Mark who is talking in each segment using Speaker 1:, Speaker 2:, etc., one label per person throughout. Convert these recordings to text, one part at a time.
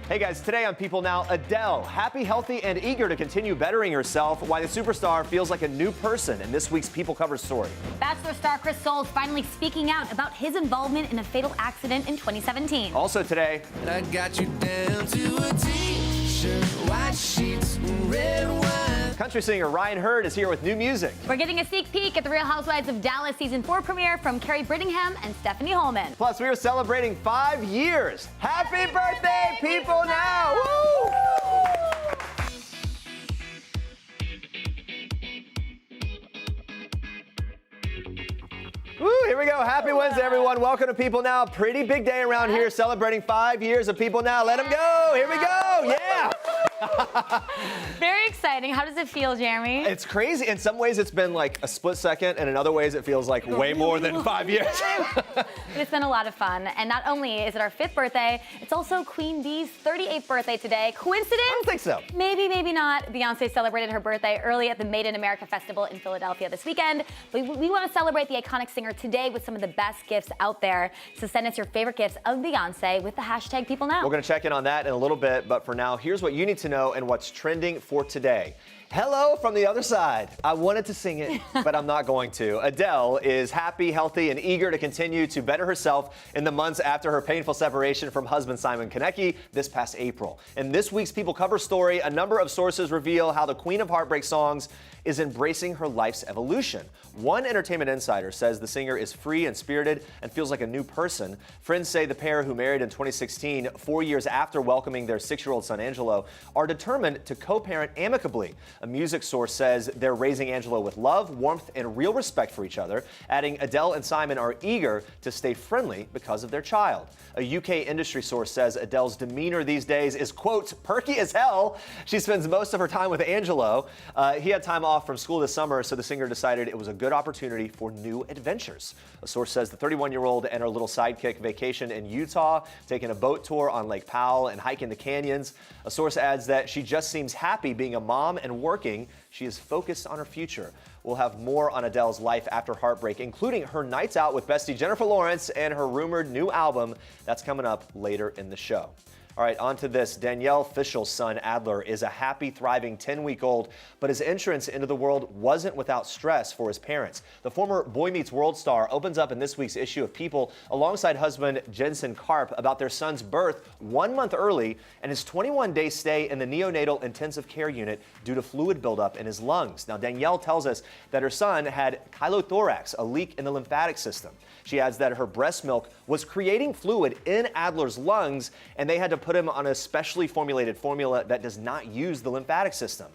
Speaker 1: Hey guys, today on People Now, Adele, happy, healthy, and eager to continue bettering herself, why the superstar feels like a new person in this week's People Cover story.
Speaker 2: Bachelor star Chris Soules finally speaking out about his involvement in a fatal accident in 2017.
Speaker 1: Also today,
Speaker 3: I got you down to a t-shirt, white sheets, red wine.
Speaker 1: country singer Ryan Hurd is here with new music.
Speaker 2: We're getting a sneak peek at the Real Housewives of Dallas Season 4 premiere from Kary, Brittingham, and Stephanie Hollman.
Speaker 1: Plus, we are celebrating 5 years. Happy birthday, People Now! Woo! Woo, here we go. Happy Wednesday, everyone. Welcome to People Now. Pretty big day around here, celebrating 5 years of People Now. Let them go. Here we go. Yeah.
Speaker 2: Very exciting. How does it feel, Jeremy?
Speaker 1: It's crazy. In some ways, it's been like a split second, and in other ways, it feels like way more than 5 years.
Speaker 2: It's been a lot of fun. And not only is it our 5th birthday, it's also Queen Bee's 38th birthday today. Coincidence?
Speaker 1: I don't think so.
Speaker 2: Maybe, maybe not. Beyonce celebrated her birthday early at the Made in America Festival in Philadelphia this weekend. But we want to celebrate the iconic singer today with some of the best gifts out there. So send us your favorite gifts of Beyonce with the hashtag PeopleNow.
Speaker 1: We're going to check in on that in a little bit, but for now, here's what you need to know and what's trending for today. Hello from the other side. I wanted to sing it, but I'm not going to. Adele is happy, healthy, and eager to continue to better herself in the months after her painful separation from husband Simon Konecki this past April. In this week's People Cover story, a number of sources reveal how the Queen of Heartbreak songs is embracing her life's evolution. One entertainment insider says the singer is free and spirited and feels like a new person. Friends say the pair, who married in 2016, 4 years after welcoming their 6-year-old son Angelo, are determined to co-parent amicably. A music source says they're raising Angelo with love, warmth, and real respect for each other, adding Adele and Simon are eager to stay friendly because of their child. A UK industry source says Adele's demeanor these days is, quote, perky as hell. She spends most of her time with Angelo. He had time off from school this summer, so the singer decided it was a good opportunity for new adventures. A source says the 31-year-old and her little sidekick vacationed in Utah, taking a boat tour on Lake Powell and hiking the canyons. A source adds that she just seems happy being a mom and working. She is focused on her future. We'll have more on Adele's life after heartbreak, including her nights out with bestie Jennifer Lawrence and her rumored new album. That's coming up later in the show. All right, on to this. Danielle Fishel's son, Adler, is a happy, thriving 10-week-old, but his entrance into the world wasn't without stress for his parents. The former Boy Meets World star opens up in this week's issue of People alongside husband Jensen Karp about their son's birth 1 month early and his 21-day stay in the neonatal intensive care unit due to fluid buildup in his lungs. Now, Danielle tells us that her son had chylothorax, a leak in the lymphatic system. She adds that her breast milk was creating fluid in Adler's lungs, and they had to put him on a specially formulated formula that does not use the lymphatic system.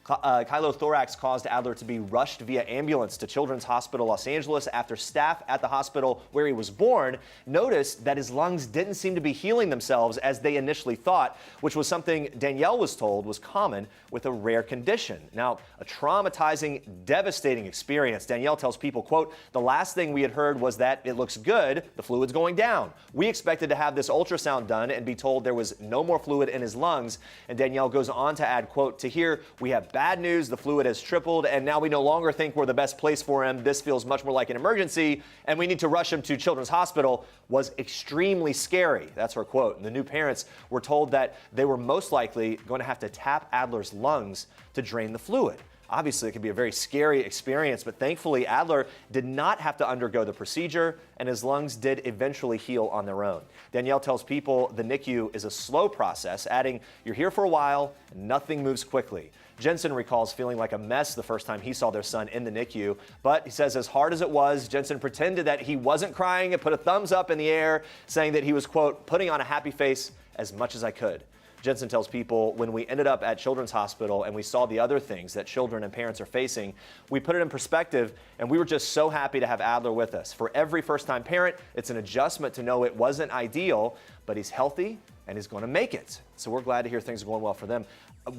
Speaker 1: Chylothorax caused Adler to be rushed via ambulance to Children's Hospital Los Angeles after staff at the hospital where he was born noticed that his lungs didn't seem to be healing themselves as they initially thought, which was something Danielle was told was common with a rare condition. Now, a traumatizing, devastating experience. Danielle tells People, quote, the last thing we had heard was that it looks good, the fluid's going down. We expected to have this ultrasound done and be told there was no more fluid in his lungs. And Danielle goes on to add, quote, to hear we have bad news, the fluid has tripled, and now we no longer think we're the best place for him. This feels much more like an emergency, and we need to rush him to Children's Hospital, was extremely scary. That's her quote. And the new parents were told that they were most likely going to have to tap Adler's lungs to drain the fluid. Obviously, it can be a very scary experience, but thankfully, Adler did not have to undergo the procedure, and his lungs did eventually heal on their own. Danielle tells People the NICU is a slow process, adding, you're here for a while, and nothing moves quickly. Jensen recalls feeling like a mess the first time he saw their son in the NICU, but he says as hard as it was, Jensen pretended that he wasn't crying and put a thumbs up in the air, saying that he was, quote, putting on a happy face as much as I could. Jensen tells People, when we ended up at Children's Hospital and we saw the other things that children and parents are facing, we put it in perspective, and we were just so happy to have Adler with us. For every first-time parent, it's an adjustment to know it wasn't ideal, but he's healthy and he's going to make it. So we're glad to hear things are going well for them.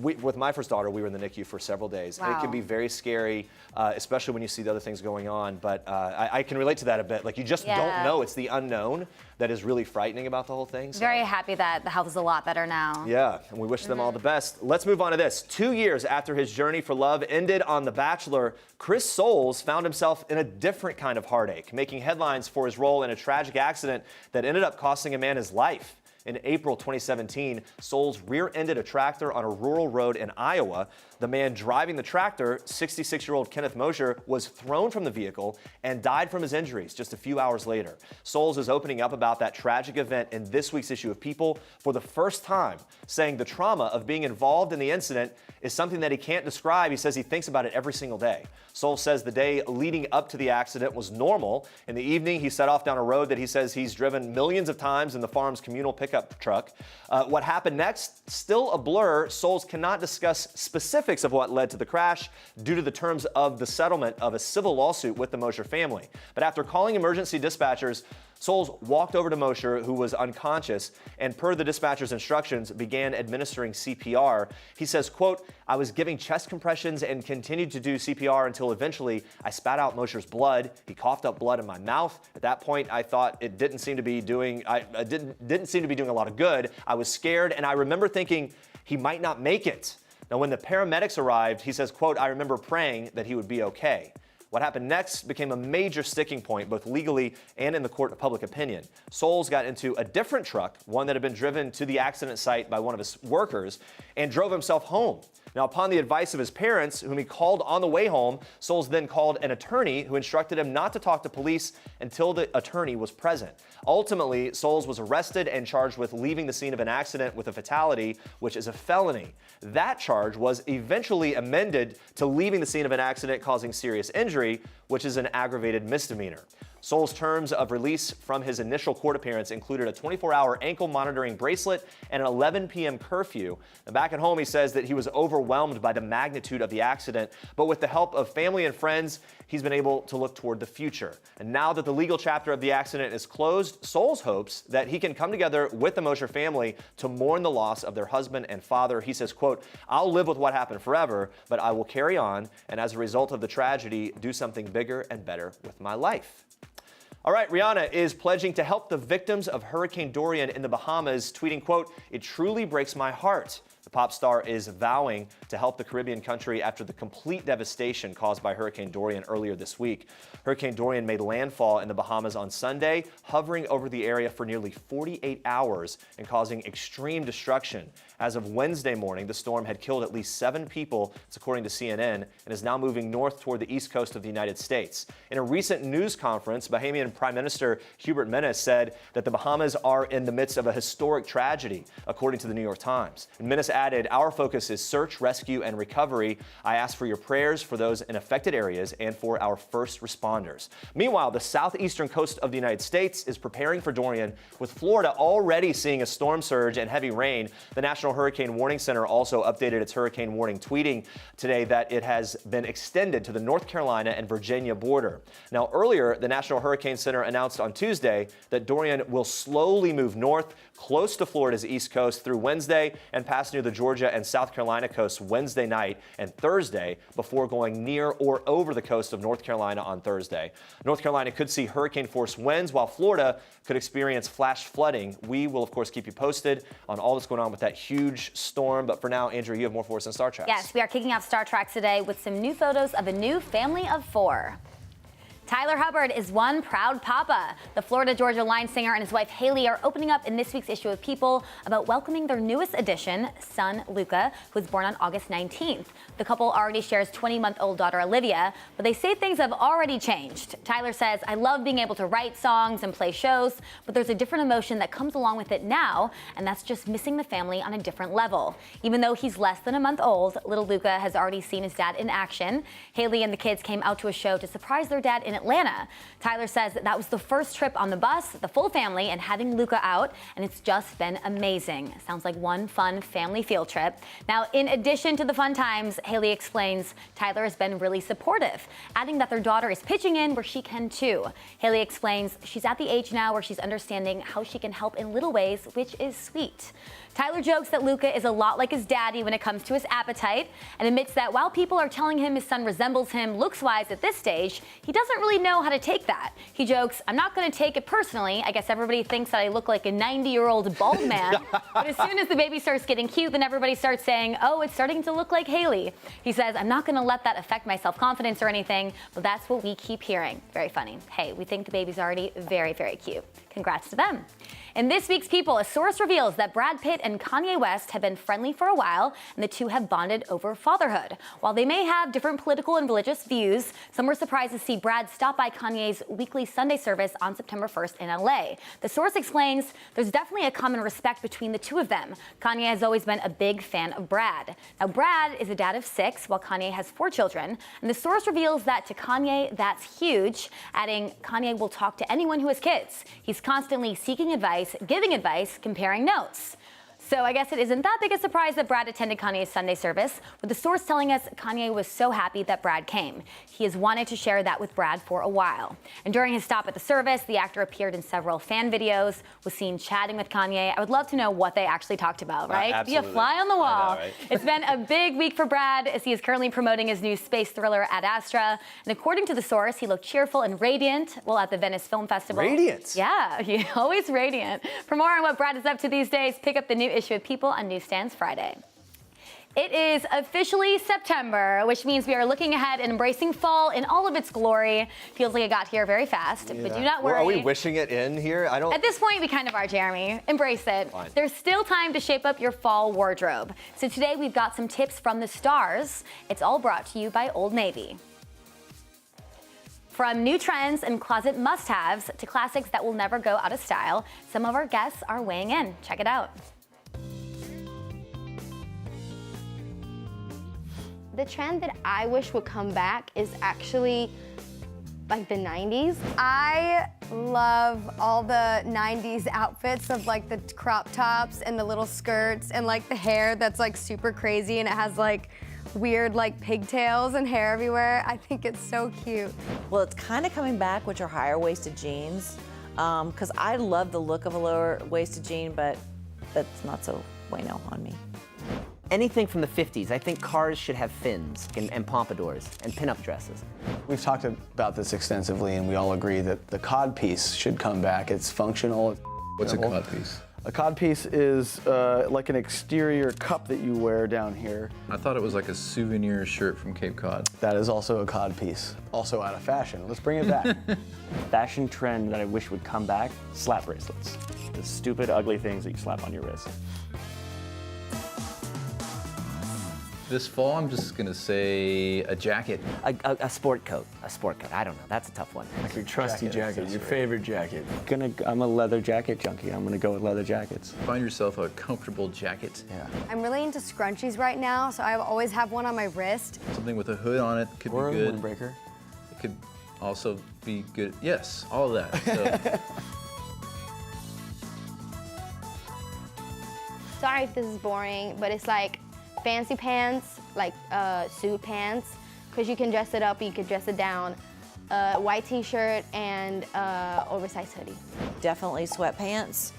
Speaker 1: With my first daughter, we were in the NICU for several days.
Speaker 2: Wow.
Speaker 1: It can be very scary, especially when you see the other things going on. But I can relate to that a bit. Like, you just don't know. It's the unknown that is really frightening about the whole thing. So.
Speaker 2: Very happy that the health is a lot better now.
Speaker 1: Yeah, and we wish them all the best. Let's move on to this. 2 years after his journey for love ended on The Bachelor, Chris Soules found himself in a different kind of heartache, making headlines for his role in a tragic accident that ended up costing a man his life. In April 2017, Soules rear-ended a tractor on a rural road in Iowa. The man driving the tractor, 66-year-old Kenneth Mosher, was thrown from the vehicle and died from his injuries just a few hours later. Soules is opening up about that tragic event in this week's issue of People for the first time, saying the trauma of being involved in the incident is something that he can't describe. He says he thinks about it every single day. Soules says the day leading up to the accident was normal. In the evening, he set off down a road that he says he's driven millions of times in the farm's communal pickup truck. What happened next, still a blur. Soules cannot discuss specifics of what led to the crash due to the terms of the settlement of a civil lawsuit with the Mosher family. But after calling emergency dispatchers, Soules walked over to Mosher, who was unconscious, and per the dispatcher's instructions, began administering CPR. He says, quote, "I was giving chest compressions and continued to do CPR until eventually I spat out Mosher's blood. He coughed up blood in my mouth. At that point, I thought it didn't seem to be doing a lot of good. I was scared, and I remember thinking he might not make it." Now, when the paramedics arrived, he says, quote, "I remember praying that he would be okay." What happened next became a major sticking point, both legally and in the court of public opinion. Soules got into a different truck, one that had been driven to the accident site by one of his workers, and drove himself home. Now, upon the advice of his parents, whom he called on the way home, Soules then called an attorney who instructed him not to talk to police until the attorney was present. Ultimately, Soules was arrested and charged with leaving the scene of an accident with a fatality, which is a felony. That charge was eventually amended to leaving the scene of an accident causing serious injury, which is an aggravated misdemeanor. Soules' terms of release from his initial court appearance included a 24-hour ankle monitoring bracelet and an 11 p.m. curfew. And back at home, he says that he was overwhelmed by the magnitude of the accident, but with the help of family and friends, he's been able to look toward the future. And now that the legal chapter of the accident is closed, Soules hopes that he can come together with the Mosher family to mourn the loss of their husband and father. He says, quote, "I'll live with what happened forever, but I will carry on, and as a result of the tragedy, do something bigger and better with my life." All right, Rihanna is pledging to help the victims of Hurricane Dorian in the Bahamas, tweeting, quote, "It truly breaks my heart." The pop star is vowing to help the Caribbean country after the complete devastation caused by Hurricane Dorian earlier this week. Hurricane Dorian made landfall in the Bahamas on Sunday, hovering over the area for nearly 48 hours and causing extreme destruction. As of Wednesday morning, the storm had killed at least 7 people, it's according to CNN, and is now moving north toward the east coast of the United States. In a recent news conference, Bahamian Prime Minister Hubert Menes said that the Bahamas are in the midst of a historic tragedy, according to the New York Times. And Menes added, "Our focus is search, rescue, and recovery. I ask for your prayers for those in affected areas and for our first responders." Meanwhile, the southeastern coast of the United States is preparing for Dorian, with Florida already seeing a storm surge and heavy rain. The National Hurricane Warning Center also updated its hurricane warning, tweeting today that it has been extended to the North Carolina and Virginia border. Now, earlier, the National Hurricane Center announced on Tuesday that Dorian will slowly move north, close to Florida's east coast through Wednesday and pass near the Georgia and South Carolina coasts Wednesday night and Thursday before going near or over the coast of North Carolina on Thursday. North Carolina could see hurricane-force winds, while Florida could experience flash flooding. We will, of course, keep you posted on all that's going on with that huge storm. But for now, Andrea, you have more for us in Star Trek.
Speaker 2: Yes, we are kicking off Star Trek today with some new photos of a new family of 4. Tyler Hubbard is one proud papa. The Florida Georgia Line singer and his wife Haley are opening up in this week's issue of People about welcoming their newest addition, son Luca, who was born on August 19th. The couple already shares 20-month-old daughter Olivia, but they say things have already changed. Tyler says, "I love being able to write songs and play shows, but there's a different emotion that comes along with it now, and that's just missing the family on a different level." Even though he's less than a month old, little Luca has already seen his dad in action. Haley and the kids came out to a show to surprise their dad in Atlanta. Tyler says that was the first trip on the bus, the full family, and having Luca out, and it's just been amazing. Sounds like one fun family field trip. Now, in addition to the fun times, Haley explains Tyler has been really supportive, adding that their daughter is pitching in where she can too. Haley explains she's at the age now where she's understanding how she can help in little ways, which is sweet. Tyler jokes that Luca is a lot like his daddy when it comes to his appetite, and admits that while people are telling him his son resembles him looks-wise at this stage, he doesn't really really know how to take that. He jokes, I'm not gonna take it personally. I guess everybody thinks that I look like a 90-year-old bald man. But as soon as the baby starts getting cute, then everybody starts saying, oh, it's starting to look like Haley. He says, I'm not gonna let that affect my self-confidence or anything, but that's what we keep hearing. Very funny. Hey, we think the baby's already very, very cute. Congrats to them. In this week's People, a source reveals that Brad Pitt and Kanye West have been friendly for a while, and the two have bonded over fatherhood. While they may have different political and religious views, some were surprised to see Brad stop by Kanye's weekly Sunday service on September 1st in LA. The source explains there's definitely a common respect between the two of them. Kanye has always been a big fan of Brad. Now, Brad is a dad of 6, while Kanye has 4 children, and the source reveals that to Kanye, that's huge, adding Kanye will talk to anyone who has kids. He's constantly seeking advice, giving advice, comparing notes. So I guess it isn't that big a surprise that Brad attended Kanye's Sunday service, with the source telling us Kanye was so happy that Brad came. He has wanted to share that with Brad for a while. And during his stop at the service, the actor appeared in several fan videos, was seen chatting with Kanye. I would love to know what they actually talked about, right? Be a fly on the wall. Know, right? It's been a big week for Brad, as he is currently promoting his new space thriller Ad Astra. And according to the source, he looked cheerful and radiant while at the Venice Film Festival.
Speaker 1: Radiant?
Speaker 2: Yeah, he's always radiant. For more on what Brad is up to these days, pick up the new issue of People on newsstands Friday. It is officially September, which means we are looking ahead and embracing fall in all of its glory. Feels like it got here very fast, but do not worry.
Speaker 1: Well, are we wishing it in here? I don't.
Speaker 2: At this point, we kind of are, Jeremy. Embrace it.
Speaker 1: Fine.
Speaker 2: There's still time to shape up your fall wardrobe. So today we've got some tips from the stars. It's all brought to you by Old Navy. From new trends and closet must-haves to classics that will never go out of style, some of our guests are weighing in. Check it out.
Speaker 4: The trend that I wish would come back is actually like the 90s. I love all the 90s outfits of like the crop tops and the little skirts and like the hair that's like super crazy and it has like weird like pigtails and hair everywhere. I think it's so cute.
Speaker 5: Well, it's kind of coming back, which are higher waisted jeans, because I love the look of a lower waisted jean, but that's not so bueno on me.
Speaker 6: Anything from the 50s. I think cars should have fins and pompadours and pinup dresses.
Speaker 7: We've talked about this extensively, and we all agree that the cod piece should come back. It's functional.
Speaker 8: What's a cod piece?
Speaker 7: A cod piece is like an exterior cup that you wear down here.
Speaker 8: I thought it was like a souvenir shirt from Cape Cod.
Speaker 7: That is also a cod piece. Also out of fashion. Let's bring it back.
Speaker 9: Fashion trend that I wish would come back, slap bracelets. The stupid, ugly things that you slap on your wrist.
Speaker 8: This fall, I'm just gonna say a jacket.
Speaker 6: A sport coat. A sport coat. I don't know. That's a tough one.
Speaker 7: Like your trusty jacket, your favorite jacket.
Speaker 9: I'm a leather jacket junkie. I'm gonna go with leather jackets.
Speaker 8: Find yourself a comfortable jacket.
Speaker 7: Yeah.
Speaker 4: I'm really into scrunchies right now, so I always have one on my wrist.
Speaker 8: Something with a hood on it could
Speaker 7: Or
Speaker 8: be
Speaker 7: a
Speaker 8: good.
Speaker 7: windbreaker.
Speaker 8: It could also be good. Yes, all of that. So.
Speaker 4: Sorry if this is boring, but it's like fancy pants, like suit pants, because you can dress it up, you can dress it down. White t-shirt and oversized hoodie.
Speaker 5: Definitely sweatpants,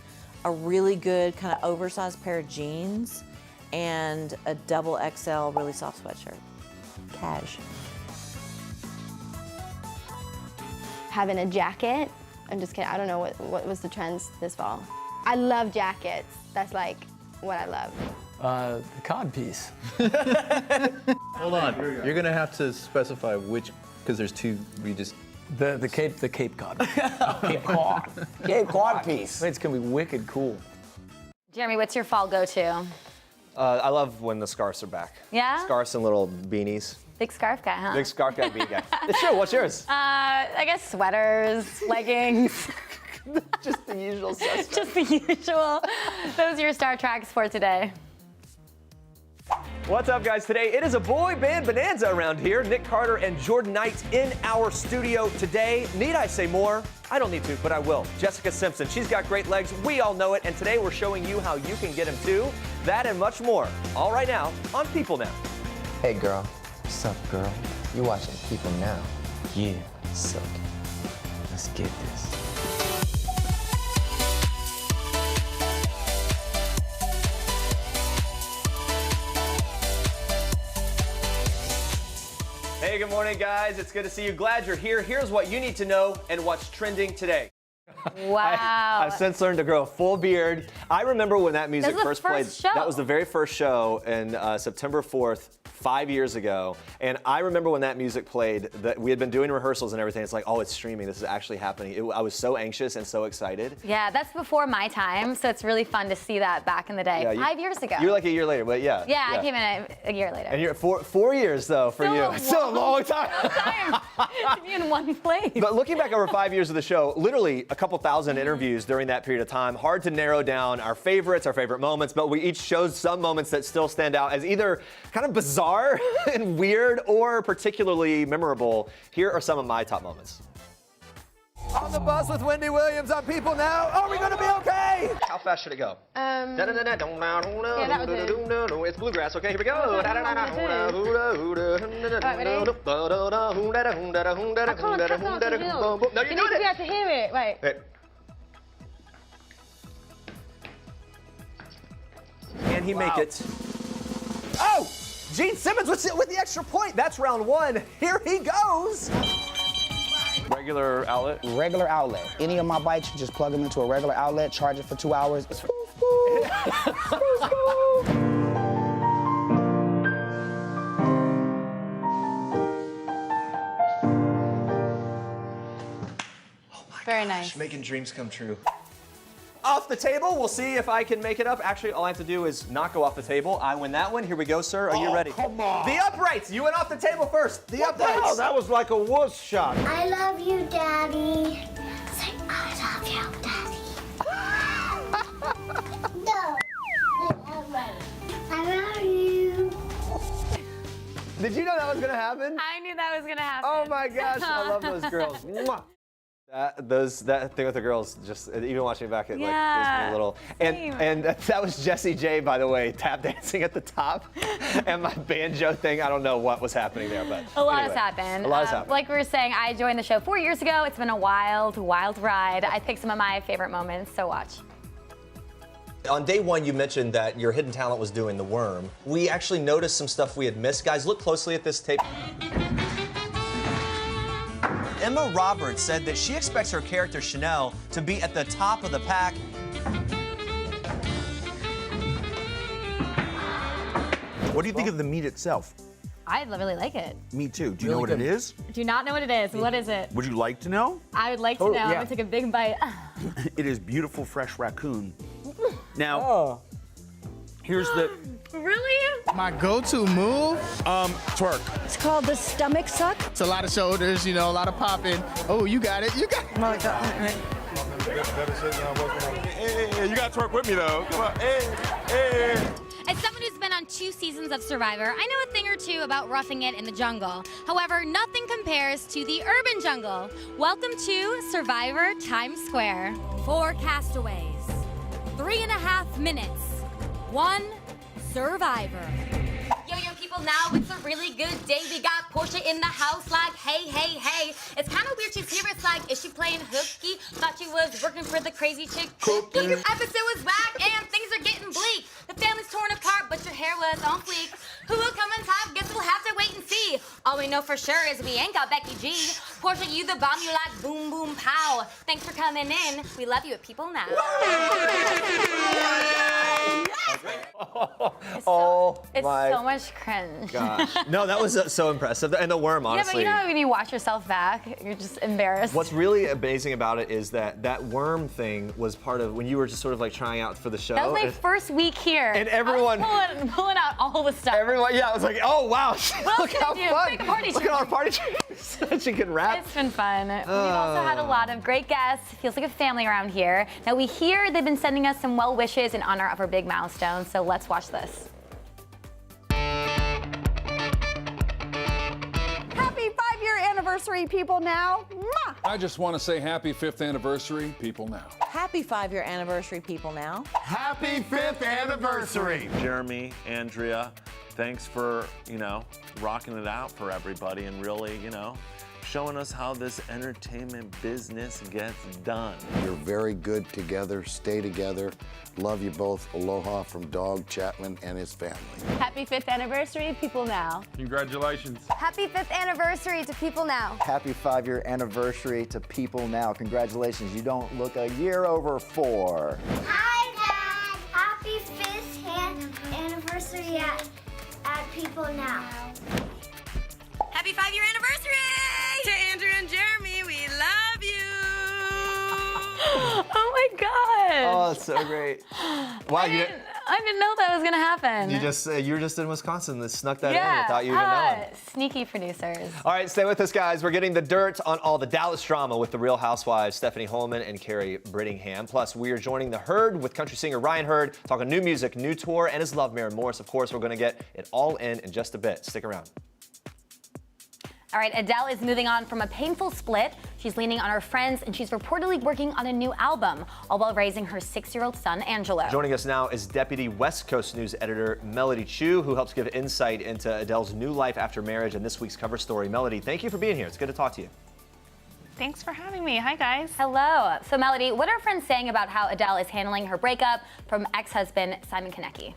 Speaker 5: a really good kind of oversized pair of jeans, and a double XL really soft sweatshirt. Cash.
Speaker 4: Having a jacket. I'm just kidding, I don't know what was the trends this fall. I love jackets. That's like what I love.
Speaker 7: The cod piece.
Speaker 8: Hold on, you're gonna have to specify which, because there's two. We just
Speaker 7: The Cape Cod.
Speaker 6: Cape Cod. Cape Cod piece.
Speaker 7: It's gonna be wicked cool.
Speaker 2: Jeremy, what's your fall go-to?
Speaker 1: I love when the scarves are back.
Speaker 2: Yeah?
Speaker 1: Scarves and little beanies.
Speaker 2: Big scarf guy, huh?
Speaker 1: Big scarf guy, beanie guy. Sure, what's yours?
Speaker 2: I guess sweaters, leggings.
Speaker 1: Just the usual suspects.
Speaker 2: Just the usual. Those are your Star Treks for today.
Speaker 1: What's up, guys? Today, it is a boy band bonanza around here. Nick Carter and Jordan Knight in our studio today. Need I say more? I don't need to, but I will. Jessica Simpson, she's got great legs. We all know it. And today, we're showing you how you can get them too. That and much more. All right now on People Now.
Speaker 10: Hey, girl. What's up, girl? You watching People Now?
Speaker 9: Yeah.
Speaker 10: Suck it. Let's get this.
Speaker 1: Hey Hey, good morning, guys. It's good to see you. Glad you're here. Here's what you need to know and what's trending today.
Speaker 2: Wow.
Speaker 1: I've since learned to grow a full beard. I remember when that music
Speaker 2: That was the
Speaker 1: first
Speaker 2: first
Speaker 1: played.
Speaker 2: show.
Speaker 1: That was the very first show in September 4th, 5 years ago. And I remember when that music played, that we had been doing rehearsals and everything. It's like, oh, it's streaming. This is actually happening. I was so anxious and so excited.
Speaker 2: Yeah, that's before my time, so it's really fun to see that back in the day.
Speaker 1: Yeah,
Speaker 2: 5 years ago.
Speaker 1: You're like a year later, but yeah.
Speaker 2: Yeah, I came in a year later.
Speaker 1: And you're 4 years though for you. Still a long time.
Speaker 2: To be in one place.
Speaker 1: But looking back over 5 years of the show, literally a couple thousand interviews during that period of time. Hard to narrow down our favorites, our favorite moments, but we each chose some moments that still stand out as either kind of bizarre and weird or particularly memorable. Here are some of my top moments. On the bus with Wendy Williams on People Now. Are we gonna be okay? How fast should it go?
Speaker 4: that was
Speaker 1: It's bluegrass. Okay, here we go. No, you're doing it.
Speaker 4: to hear it, right?
Speaker 1: Wait. Can he make it? Oh! Gene Simmons with the extra point. That's round one. Here he goes.
Speaker 9: Regular outlet.
Speaker 10: Regular outlet. Any of my bikes, you just plug them into a regular outlet, charge it for 2 hours.
Speaker 4: Very nice.
Speaker 1: Making dreams come true. Off the table, we'll see if I can make it up. Actually, all I have to do is not go off the table. I win that one. Here we go, sir. Are you ready?
Speaker 11: Come on.
Speaker 1: The uprights. You went off the table first. The uprights.
Speaker 11: Hell, that was like a wuss shot.
Speaker 12: I love you, Daddy. Say, I love you, Daddy. No. I love you.
Speaker 1: Did you know that was gonna happen?
Speaker 2: I knew that was gonna happen.
Speaker 1: Oh my gosh, I love those girls. Mwah. That thing with the girls, just even watching it back, it like gives me a little. And that was Jessie J, by the way, tap dancing at the top, and my banjo thing. I don't know what was happening there, but
Speaker 2: A lot
Speaker 1: anyway,
Speaker 2: has happened.
Speaker 1: A lot has happened.
Speaker 2: Like we were saying, I joined the show 4 years ago. It's been a wild, wild ride. I picked some of my favorite moments, so watch.
Speaker 1: On day one, you mentioned that your hidden talent was doing the worm. We actually noticed some stuff we had missed. Guys, look closely at this tape. Emma Roberts said that she expects her character Chanel to be at the top of the pack.
Speaker 11: What do you think of the meat itself?
Speaker 2: I really like it.
Speaker 11: Me too. Do you know what it is?
Speaker 2: Do not know what it is. What is it?
Speaker 11: Would you like to know?
Speaker 2: I would like to know. I'm gonna take a big bite.
Speaker 11: It is beautiful fresh raccoon. Now, here's the...
Speaker 2: Really?
Speaker 13: My go-to move?
Speaker 11: Twerk.
Speaker 12: It's called the stomach suck.
Speaker 13: It's a lot of shoulders, you know, a lot of popping. Oh, you got it. You got it.
Speaker 11: Hey, you got to twerk with me, though. Come on. Hey.
Speaker 14: As someone who's been on 2 seasons of Survivor, I know a thing or two about roughing it in the jungle. However, nothing compares to the urban jungle. Welcome to Survivor Times Square. 4 castaways, 3.5 minutes, 1 survivor. Yo, young people, now it's a really good day. We got Portia in the house like, hey, hey, hey. It's kind of weird she's here. It's like, is she playing hooky? Thought she was working for the crazy chick. This episode was whack and things are getting bleak. The family's torn apart, but your hair was on fleek. Who will come on top? Guess we'll have to wait and see. All we know for sure is we ain't got Becky G. Portia, you the bomb, you like boom, boom, pow. Thanks for coming in. We love you at People Now.
Speaker 2: It's
Speaker 1: my
Speaker 2: so much cringe.
Speaker 1: gosh. No, that was so impressive. And the worm, honestly.
Speaker 2: Yeah, but you know when you watch yourself back, you're just embarrassed.
Speaker 1: What's really amazing about it is that worm thing was part of when you were just sort of like trying out for the show.
Speaker 2: That was my first week here.
Speaker 1: And everyone
Speaker 2: I was pulling out all the stuff.
Speaker 1: Everyone, yeah, I was like, oh wow, look how fun.
Speaker 2: Pick a party
Speaker 1: Look at our party tricks. She can rap.
Speaker 2: It's been fun. We've also had a lot of great guests. Feels like a family around here. Now we hear they've been sending us some well wishes in honor of our big milestone. So let's watch this.
Speaker 4: Happy 5-year anniversary, People Now. Mwah!
Speaker 15: I just want to say happy 5th anniversary, People Now.
Speaker 5: Happy 5-year anniversary, People Now.
Speaker 11: Happy 5th anniversary.
Speaker 16: Jeremy, Andrea, thanks for, rocking it out for everybody and really, showing us how this entertainment business gets done.
Speaker 17: You're very good together. Stay together. Love you both. Aloha from Dog Chapman and his family.
Speaker 18: Happy 5th anniversary, People Now.
Speaker 11: Congratulations.
Speaker 4: Happy 5th anniversary to People Now.
Speaker 19: Happy 5-year anniversary to People Now. Congratulations. You don't look a year over 4.
Speaker 12: Hi, Dad. Happy 5th anniversary at People Now.
Speaker 20: Happy 5-year anniversary to Andrea and Jeremy. We love you.
Speaker 2: Oh my God.
Speaker 1: Oh, it's so great. Wow,
Speaker 2: I didn't know that was gonna happen.
Speaker 1: you were just in Wisconsin. That snuck that in without you even knowing.
Speaker 2: Sneaky producers.
Speaker 1: All right, stay with us, guys. We're getting the dirt on all the Dallas drama with the Real Housewives, Stephanie Hollman and Kary Brittingham. Plus, we are joining the Herd with country singer Ryan Hurd, talking new music, new tour, and his love, Maren Morris. Of course, we're going to get it all in just a bit. Stick around.
Speaker 2: All right, Adele is moving on from a painful split. She's leaning on her friends, and she's reportedly working on a new album, all while raising her 6-year-old son, Angelo.
Speaker 1: Joining us now is Deputy West Coast News Editor Melody Chu, who helps give insight into Adele's new life after marriage and this week's cover story. Melody, thank you for being here. It's good to talk to you.
Speaker 21: Thanks for having me. Hi, guys.
Speaker 2: Hello. So, Melody, what are friends saying about how Adele is handling her breakup from ex-husband Simon Konecki?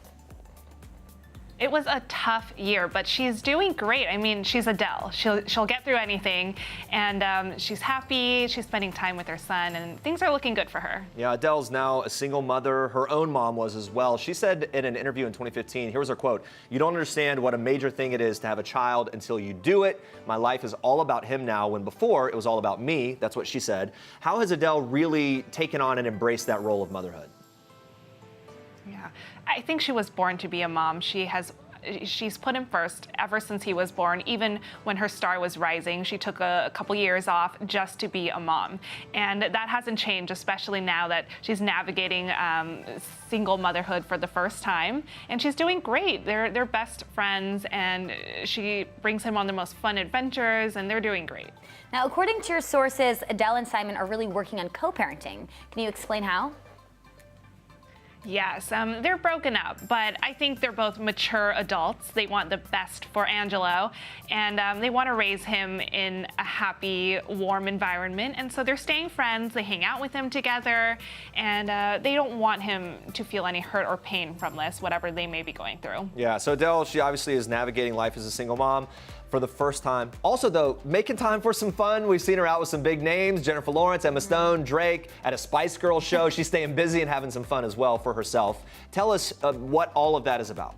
Speaker 21: It was a tough year, but she's doing great. I mean, she's Adele. She'll get through anything, and she's happy. She's spending time with her son, and things are looking good for her.
Speaker 1: Yeah, Adele's now a single mother. Her own mom was as well. She said in an interview in 2015, here was her quote, "You don't understand what a major thing it is to have a child until you do it. My life is all about him now, when before it was all about me." That's what she said. How has Adele really taken on and embraced that role of motherhood?
Speaker 21: Yeah, I think she was born to be a mom. She's put him first ever since he was born. Even when her star was rising, she took a couple years off just to be a mom. And that hasn't changed, especially now that she's navigating single motherhood for the first time. And she's doing great. They're best friends, and she brings him on the most fun adventures, and they're doing great.
Speaker 2: Now, according to your sources, Adele and Simon are really working on co-parenting. Can you explain how?
Speaker 21: Yes, they're broken up, but I think they're both mature adults. They want the best for Angelo, and they want to raise him in a happy, warm environment. And so they're staying friends. They hang out with him together, and they don't want him to feel any hurt or pain from this, whatever they may be going through.
Speaker 1: Yeah, so Adele, she obviously is navigating life as a single mom for the first time. Also, though, making time for some fun. We've seen her out with some big names, Jennifer Lawrence, Emma Stone, Drake, at a Spice Girls show. She's staying busy and having some fun as well for herself. Tell us what all of that is about.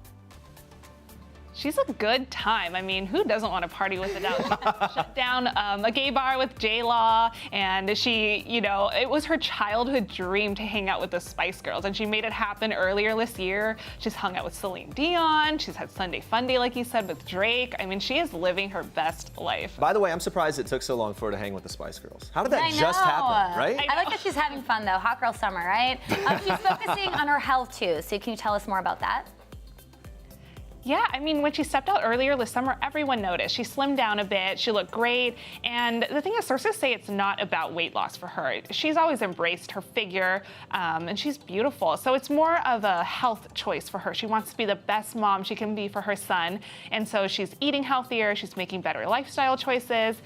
Speaker 21: She's a good time. I mean, who doesn't want to party with Adele? She shut down a gay bar with J-Law, and she, it was her childhood dream to hang out with the Spice Girls, and she made it happen earlier this year. She's hung out with CELINE DION. She's had Sunday Funday, like you said, with Drake. I mean, she is living her best life.
Speaker 1: By the way, I'm surprised it took so long for her to hang with the Spice Girls. How did that just happen, right?
Speaker 2: I like that she's having fun, though. Hot girl summer, right? She's focusing on her health, too. So can you tell us more about that?
Speaker 21: Yeah, I mean, when she stepped out earlier this summer, everyone noticed. She slimmed down a bit, she looked great, and the thing is, sources say it's not about weight loss for her. She's always embraced her figure, and she's beautiful, so it's more of a health choice for her. She wants to be the best mom she can be for her son, and so she's eating healthier, she's making better lifestyle choices.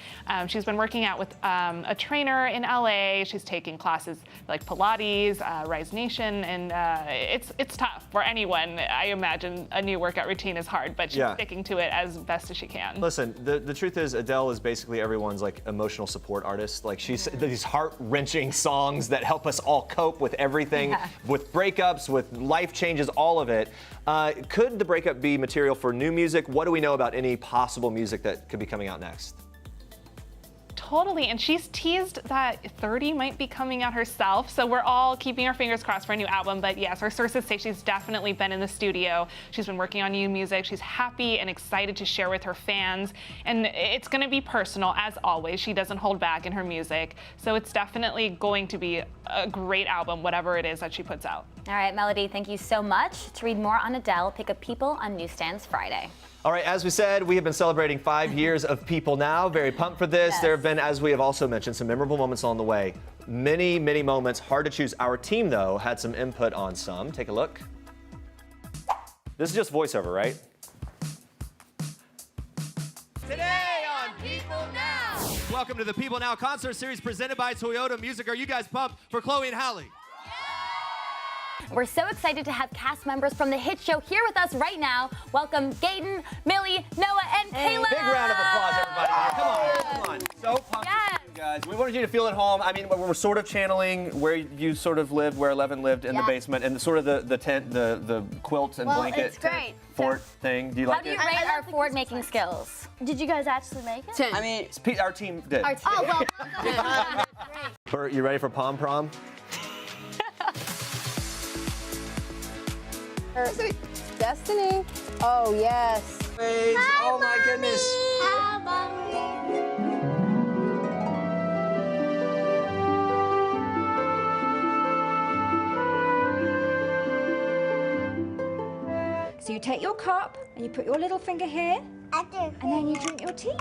Speaker 21: She's been working out with a trainer in LA, she's taking classes like Pilates, Rise Nation, and it's tough for anyone. I imagine a new workout routine is hard, but she's sticking to it as best as she can.
Speaker 1: Listen, the truth is Adele is basically everyone's like emotional support artist. Like she's these heart-wrenching songs that help us all cope with everything, with breakups, with life changes, all of it. Could the breakup be material for new music? What do we know about any possible music that could be coming out next?
Speaker 21: Totally, and she's teased that 30 might be coming out herself, so we're all keeping our fingers crossed for a new album. But yes, our sources say she's definitely been in the studio. She's been working on new music. She's happy and excited to share with her fans, and it's going to be personal, as always. She doesn't hold back in her music, so it's definitely going to be a great album, whatever it is that she puts out.
Speaker 2: All right, Melody, thank you so much. To read more on Adele, pick up People on newsstands Friday.
Speaker 1: All right, as we said, we have been celebrating 5 years of People Now. Very pumped for this. There have been, as we have also mentioned, some memorable moments along the way. Many, many moments. Hard to choose. Our team, though, had some input on some. Take a look. This is just voiceover, right?
Speaker 3: Today on People Now.
Speaker 1: welcome to the People Now concert series presented by Toyota Music. Are you guys pumped for Chloe and Halle?
Speaker 2: We're so excited to have cast members from the hit show here with us right now. Welcome Gaten, Millie, Noah, and Kayla.
Speaker 1: Big round of applause, everybody. Come on. So pumped for you guys. We wanted you to feel at home. I mean, we're sort of channeling where you sort of lived, where Eleven lived in the basement, and sort of the tent, the quilt and blanket
Speaker 4: it's great.
Speaker 1: fort thing. Do you like
Speaker 2: How do you
Speaker 1: it?
Speaker 2: rate our fort making skills?
Speaker 4: Did you guys actually make it?
Speaker 1: I mean, our team did.
Speaker 2: Our team.
Speaker 4: Oh, well.
Speaker 1: Bert, you ready for pom prom?
Speaker 4: Destiny. Oh, yes.
Speaker 19: Oh, my goodness.
Speaker 8: So you take your cup and you put your little finger here. And then you drink your tea.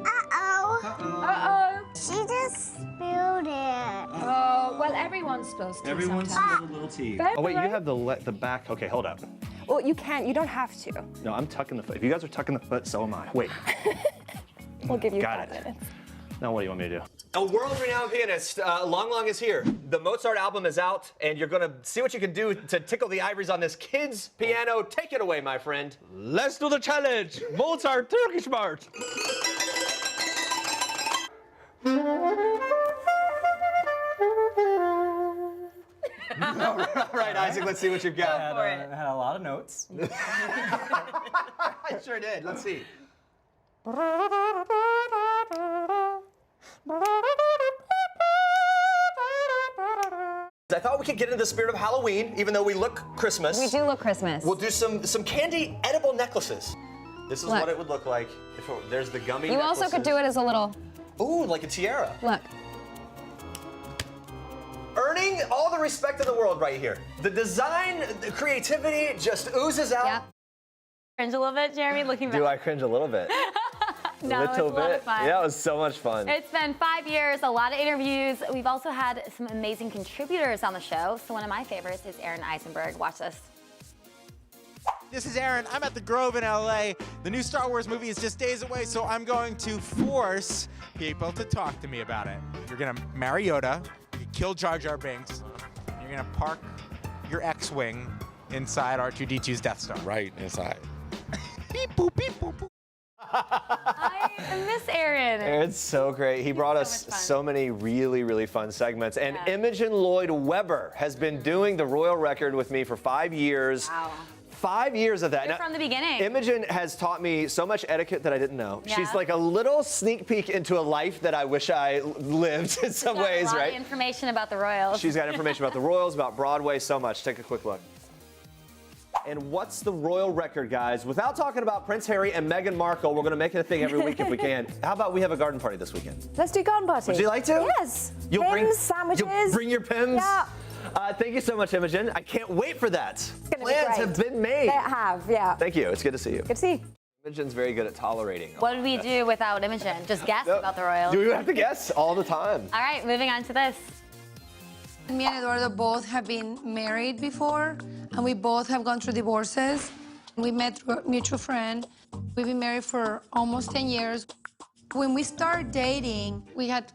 Speaker 12: Uh-oh.
Speaker 8: Uh-oh.
Speaker 12: She just spilled it.
Speaker 8: Oh, well, everyone spills tea sometimes.
Speaker 1: a little tea.
Speaker 8: That's
Speaker 1: Oh, wait, you
Speaker 8: right.
Speaker 1: have the back. Okay, hold up.
Speaker 8: Well, you can't. You don't have to.
Speaker 1: No, I'm tucking the foot. If you guys are tucking the foot, so am I. Wait.
Speaker 8: We'll give you
Speaker 1: Got
Speaker 8: 5
Speaker 1: it.
Speaker 8: minutes.
Speaker 1: Now, what do you want me to do? A world-renowned pianist, Long Long is here. The Mozart album is out, and you're gonna see what you can do to tickle the ivories on this kid's piano. Take it away, my friend.
Speaker 11: Let's do the challenge. Mozart Turkish March.
Speaker 1: All right, Isaac, let's see what you've got.
Speaker 22: I had a lot of notes.
Speaker 1: I sure did. Let's see. I thought we could get into the spirit of Halloween, even though we look Christmas.
Speaker 23: We do look Christmas.
Speaker 1: We'll do some candy edible necklaces. This is
Speaker 23: Look.
Speaker 1: what it would look like. There's the gummy
Speaker 23: You also could do it as a little.
Speaker 1: Ooh, like a tiara.
Speaker 23: Look.
Speaker 1: Earning all the respect in the world right here. The design, the creativity just oozes out.
Speaker 2: Yeah. Cringe a little bit, Jeremy, looking back.
Speaker 1: Do I cringe a little bit?
Speaker 2: No, it's a lot of fun.
Speaker 1: Yeah, it was so much fun.
Speaker 2: It's been 5 years, a lot of interviews. We've also had some amazing contributors on the show. So one of my favorites is Aaron Eisenberg. Watch this.
Speaker 24: This is Aaron. I'm at the Grove in LA. The new Star Wars movie is just days away, so I'm going to force people to talk to me about it. You're gonna marry Yoda, you kill Jar Jar Binks, you're gonna park your X-Wing inside R2-D2's Death Star.
Speaker 11: Right inside.
Speaker 24: Beep boop, beep boop, boop.
Speaker 2: I miss Aaron.
Speaker 1: Aaron's so great. He brought us so many really, really fun segments. And Imogen Lloyd-Webber has been doing the Royal Record with me for 5 years.
Speaker 2: Wow.
Speaker 1: 5 years of that.
Speaker 2: You're from the beginning.
Speaker 1: Imogen has taught me so much etiquette that I didn't know.
Speaker 2: Yeah.
Speaker 1: She's like a little sneak peek into a life that I wish I lived in some ways,
Speaker 2: a lot
Speaker 1: right?
Speaker 2: of information about the Royals.
Speaker 1: She's got information about the Royals, about Broadway, so much. Take a quick look. And what's the Royal Record, guys? Without talking about Prince Harry and Meghan Markle, we're going to make it a thing every week if we can. How about we have a garden party this weekend?
Speaker 8: Let's do garden party.
Speaker 1: Would you like to?
Speaker 8: Yes.
Speaker 1: You'll bring
Speaker 8: sandwiches.
Speaker 1: You'll bring your Pims?
Speaker 8: Yeah.
Speaker 1: Thank you so much, Imogen. I can't wait for that.
Speaker 8: Gonna be
Speaker 1: Plans
Speaker 8: great.
Speaker 1: have been made.
Speaker 8: They have, yeah.
Speaker 1: Thank you. It's good to see you.
Speaker 8: Good to see you.
Speaker 1: Imogen's very good at tolerating.
Speaker 2: What would we do without Imogen? Just guess about the Royals.
Speaker 1: Do we have to guess all the time?
Speaker 2: All right, moving on to this.
Speaker 25: Me and Eduardo both have been married before, and we both have gone through divorces. We met through a mutual friend. We've been married for almost 10 years. When we started dating, we had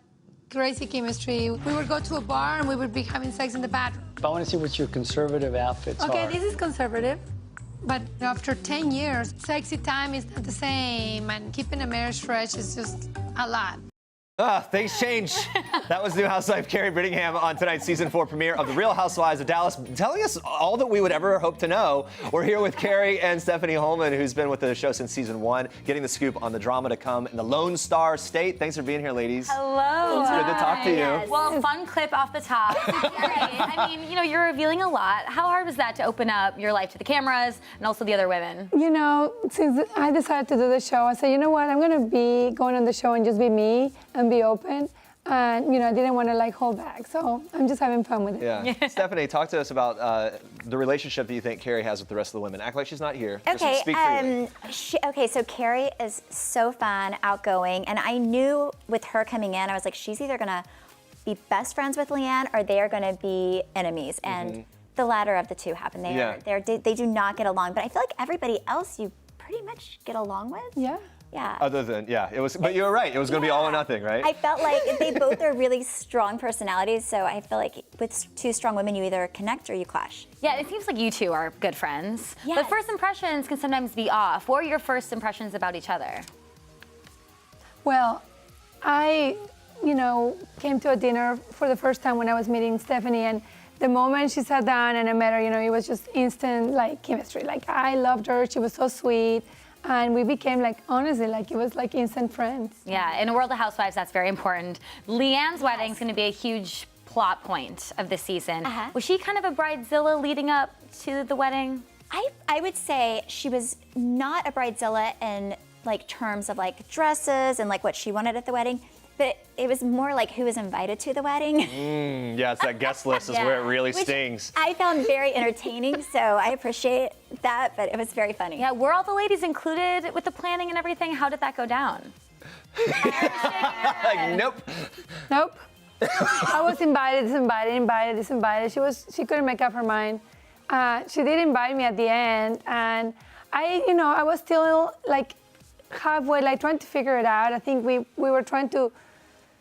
Speaker 25: crazy chemistry. We would go to a bar and we would be having sex in the bathroom.
Speaker 26: I want to see what your conservative outfits
Speaker 25: Okay,
Speaker 26: are.
Speaker 25: this is conservative. But after 10 years, sexy time is not the same, and keeping a marriage fresh is just a lot.
Speaker 1: Things change. That was new housewife Kary Brittingham on tonight's season 4 premiere of The Real Housewives of Dallas, telling us all that we would ever hope to know. We're here with Kary and Stephanie Hollman, who's been with the show since season 1, getting the scoop on the drama to come in the Lone Star State. Thanks for being here, ladies.
Speaker 2: Hello.
Speaker 1: It's good to talk to you.
Speaker 2: Yes. Well, fun clip off the top. Kary, I mean, you know, you're revealing a lot. How hard was that to open up your life to the cameras and also the other women?
Speaker 25: You know, since I decided to do the show, I said, you know what, I'm gonna be going on the show and just be me and be open. And, you know, I didn't want to like hold back. So I'm just having fun with it.
Speaker 1: Yeah. Stephanie, talk to us about the relationship that you think Kary has with the rest of the women. Act like she's not here.
Speaker 27: Okay,
Speaker 1: Just speak freely.
Speaker 27: okay, so Kary is so fun, outgoing, and I knew with her coming in, I was like, she's either gonna be best friends with Leanne or they are gonna be enemies. And the latter of the two happened. They do not get along, but I feel like everybody else you pretty much get along with.
Speaker 25: Yeah.
Speaker 27: Yeah.
Speaker 1: Other than, it was, but you were right. It was going to be all or nothing, right?
Speaker 27: I felt like they both are really strong personalities, so I feel like with two strong women, you either connect or you clash.
Speaker 2: Yeah, it seems like you two are good friends.
Speaker 27: Yes.
Speaker 2: But first impressions can sometimes be off. What are your first impressions about each other?
Speaker 25: Well, I, came to a dinner for the first time when I was meeting Stephanie, and the moment she sat down and I met her, it was just instant chemistry. I loved her. She was so sweet. And we became honestly, it was instant friends.
Speaker 2: Yeah, in a world of housewives, that's very important. Leanne's wedding is going to be a huge plot point of this season. Was she kind of a bridezilla leading up to the wedding?
Speaker 27: I would say she was not a bridezilla in terms of dresses and what she wanted at the wedding, but it was more who was invited to the wedding.
Speaker 1: Yeah, it's that guest list is where it really stings.
Speaker 27: I found very entertaining, so I appreciate that, but it was very funny.
Speaker 2: Yeah, were all the ladies included with the planning and everything? How did that go down?
Speaker 1: Nope.
Speaker 25: Nope. I was invited. She couldn't make up her mind. She did invite me at the end, and I was still halfway, trying to figure it out. I think we were trying to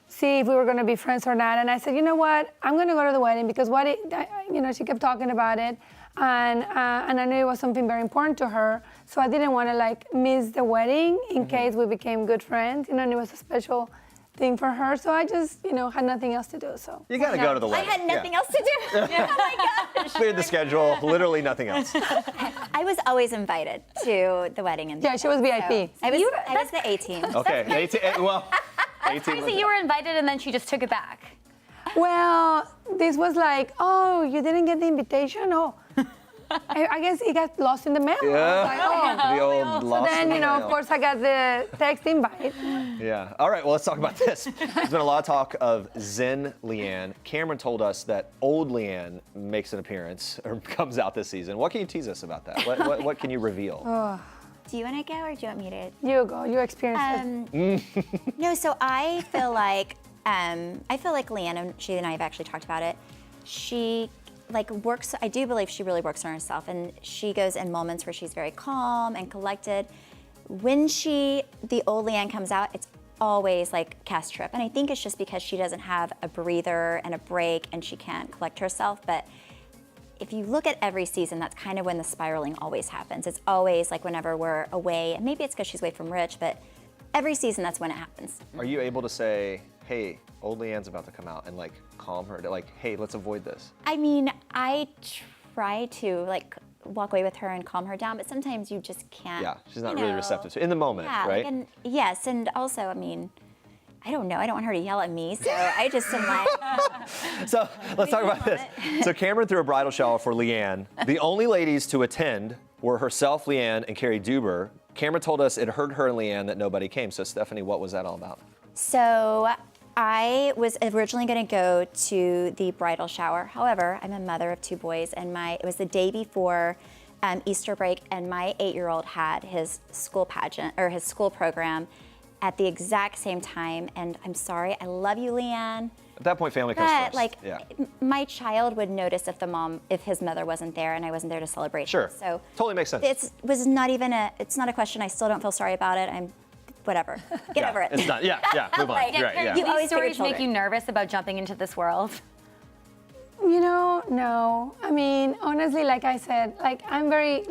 Speaker 25: see if we were going to be friends or not. And I said, you know what? I'm going to go to the wedding because she kept talking about it, and I knew it was something very important to her. So I didn't want to miss the wedding in case we became good friends. And it was a special thing for her. So I just, had nothing else to do. So
Speaker 1: you got to go to the wedding.
Speaker 27: I had nothing else to do. Oh my gosh.
Speaker 1: Cleared the schedule. Literally nothing else.
Speaker 27: I was always invited to the wedding.
Speaker 25: Yeah, she was VIP.
Speaker 27: So I was the A-team.
Speaker 1: Okay, A-team. Well,
Speaker 2: That's crazy. You were invited and then she just took it back.
Speaker 25: Well, this was oh, you didn't get the invitation? Oh. I guess it got lost in the mail.
Speaker 1: Yeah, the old lost
Speaker 25: So then,
Speaker 1: in the
Speaker 25: of
Speaker 1: mail.
Speaker 25: course, I got the text invite.
Speaker 1: Yeah. All right, well, let's talk about this. There's been a lot of talk of Zen Leanne. Cameron told us that old Leanne makes an appearance or comes out this season. What can you tease us about that? What can you reveal?
Speaker 25: Oh.
Speaker 27: Do you want to go or do you want me to?
Speaker 25: You go. You experience
Speaker 27: it. No, so I feel like Leanne, and she and I have actually talked about it. She works. I do believe she really works on herself, and she goes in moments where she's very calm and collected. When the old Leanne comes out, it's always cast trip, and I think it's just because she doesn't have a breather and a break, and she can't collect herself. But if you look at every season, that's kind of when the spiraling always happens. It's always whenever we're away, and maybe it's because she's away from Rich, but every season that's when it happens.
Speaker 1: Are you able to say, hey, old Leanne's about to come out, and calm her, hey, let's avoid this?
Speaker 27: I mean, I try to walk away with her and calm her down, but sometimes you just can't.
Speaker 1: Yeah, she's not really receptive to it in the moment, right?
Speaker 27: And yes, and also, I mean, I don't know. I don't want her to yell at me, so I just am
Speaker 1: So let's talk about this. So Cameron threw a bridal shower for Leanne. The only ladies to attend were herself, Leanne, and Kary Duber. Cameron told us it hurt her and Leanne that nobody came. So Stephanie, what was that all about?
Speaker 27: So I was originally going to go to the bridal shower. However, I'm a mother of 2 boys, and it was the day before Easter break, and my 8-year-old had his school pageant or his school program at the exact same time. And I'm sorry, I love you, Leanne.
Speaker 1: At that point, family comes first.
Speaker 27: My child would notice if his mother wasn't there and I wasn't there to celebrate.
Speaker 1: Sure.
Speaker 27: So
Speaker 1: totally makes sense.
Speaker 27: It's not a question. I still don't feel sorry about it. Whatever. Get over it.
Speaker 1: It's done. Yeah, move on. You're right,
Speaker 2: Do these stories make you nervous about jumping into this world?
Speaker 25: No. I mean, honestly, like I said, I'm going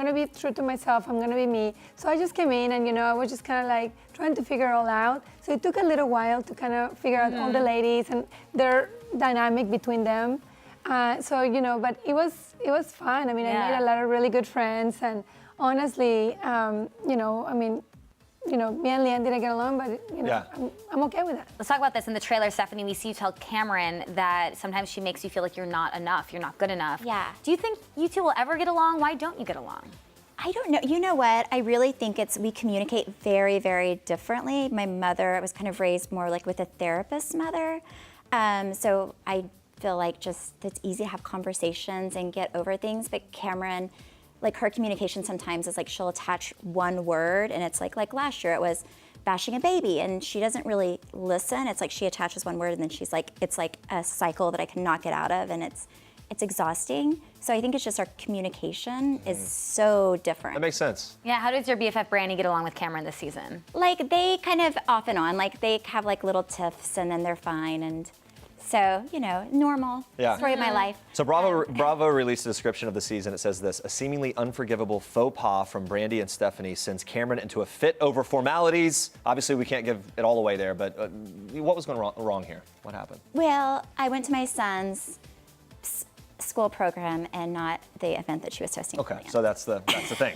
Speaker 25: to be true to myself. I'm going to be me. So I just came in and, I was just kind of trying to figure it all out. So it took a little while to kind of figure out all the ladies and their dynamic between them. But it was fun. I mean, I made a lot of really good friends. And honestly, me and Leanne didn't get along, but I'm okay with that.
Speaker 2: Let's talk about this. In the trailer, Stephanie, we see you tell Cameron that sometimes she makes you feel like you're not enough, you're not good enough.
Speaker 27: Yeah.
Speaker 2: Do you think you two will ever get along? Why don't you get along?
Speaker 27: I don't know. You know what? I really think we communicate very, very differently. My mother, I was kind of raised more with a therapist mother. So I feel it's easy to have conversations and get over things. But Cameron, her communication sometimes is she'll attach one word, and it's like last year it was bashing a baby, and she doesn't really listen. It's she attaches one word, and then she's it's a cycle that I cannot get out of, and it's exhausting. So I think it's just our communication is so different.
Speaker 1: That makes sense.
Speaker 2: Yeah, how does your BFF Brandy get along with Cameron this season?
Speaker 27: Like they kind of off and on, like they have like little tiffs and then they're fine. And so, you know, normal story of my life.
Speaker 1: So Bravo released a description of the season. It says this: a seemingly unforgivable faux pas from Brandy and Stephanie sends Cameron into a fit over formalities. Obviously, we can't give it all away there, but what was going wrong here? What happened?
Speaker 27: Well, I went to my son's school program and not the event that she was hosting.
Speaker 1: Okay, so that's the thing.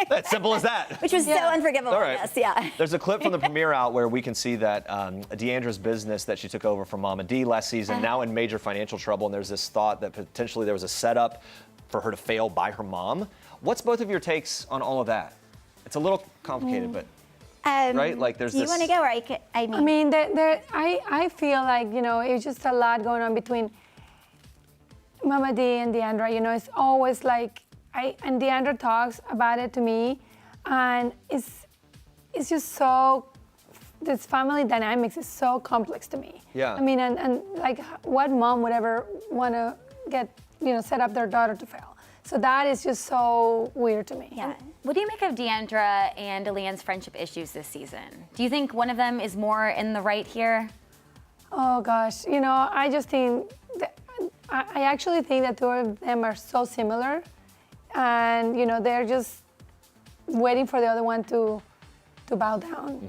Speaker 1: That's simple as that.
Speaker 27: Which was so unforgivable.
Speaker 1: All right.
Speaker 27: Yes, yeah.
Speaker 1: There's a clip from the premiere out where we can see that Deandra's business that she took over from Mama D last season, now in major financial trouble, and there's this thought that potentially there was a setup for her to fail by her mom. What's both of your takes on all of that? It's a little complicated, but right? Like there's
Speaker 27: do you
Speaker 1: this.
Speaker 27: want to go, or I mean,
Speaker 8: I feel like, you know, it's just a lot going on between Mama D and Deandra. You know, it's always like, and Deandra talks about it to me, and it's just so, this family dynamics is so complex to me.
Speaker 1: Yeah.
Speaker 8: I mean, and like what mom would ever want to get, you know, set up their daughter to fail? So that is just so weird to me.
Speaker 2: Yeah. What do you make of Deandra and Leanne's friendship issues this season? Do you think one of them is more in the right here?
Speaker 8: Oh gosh, you know, I just think, I actually think that two of them are so similar. And, you know, they're just waiting for the other one to bow down,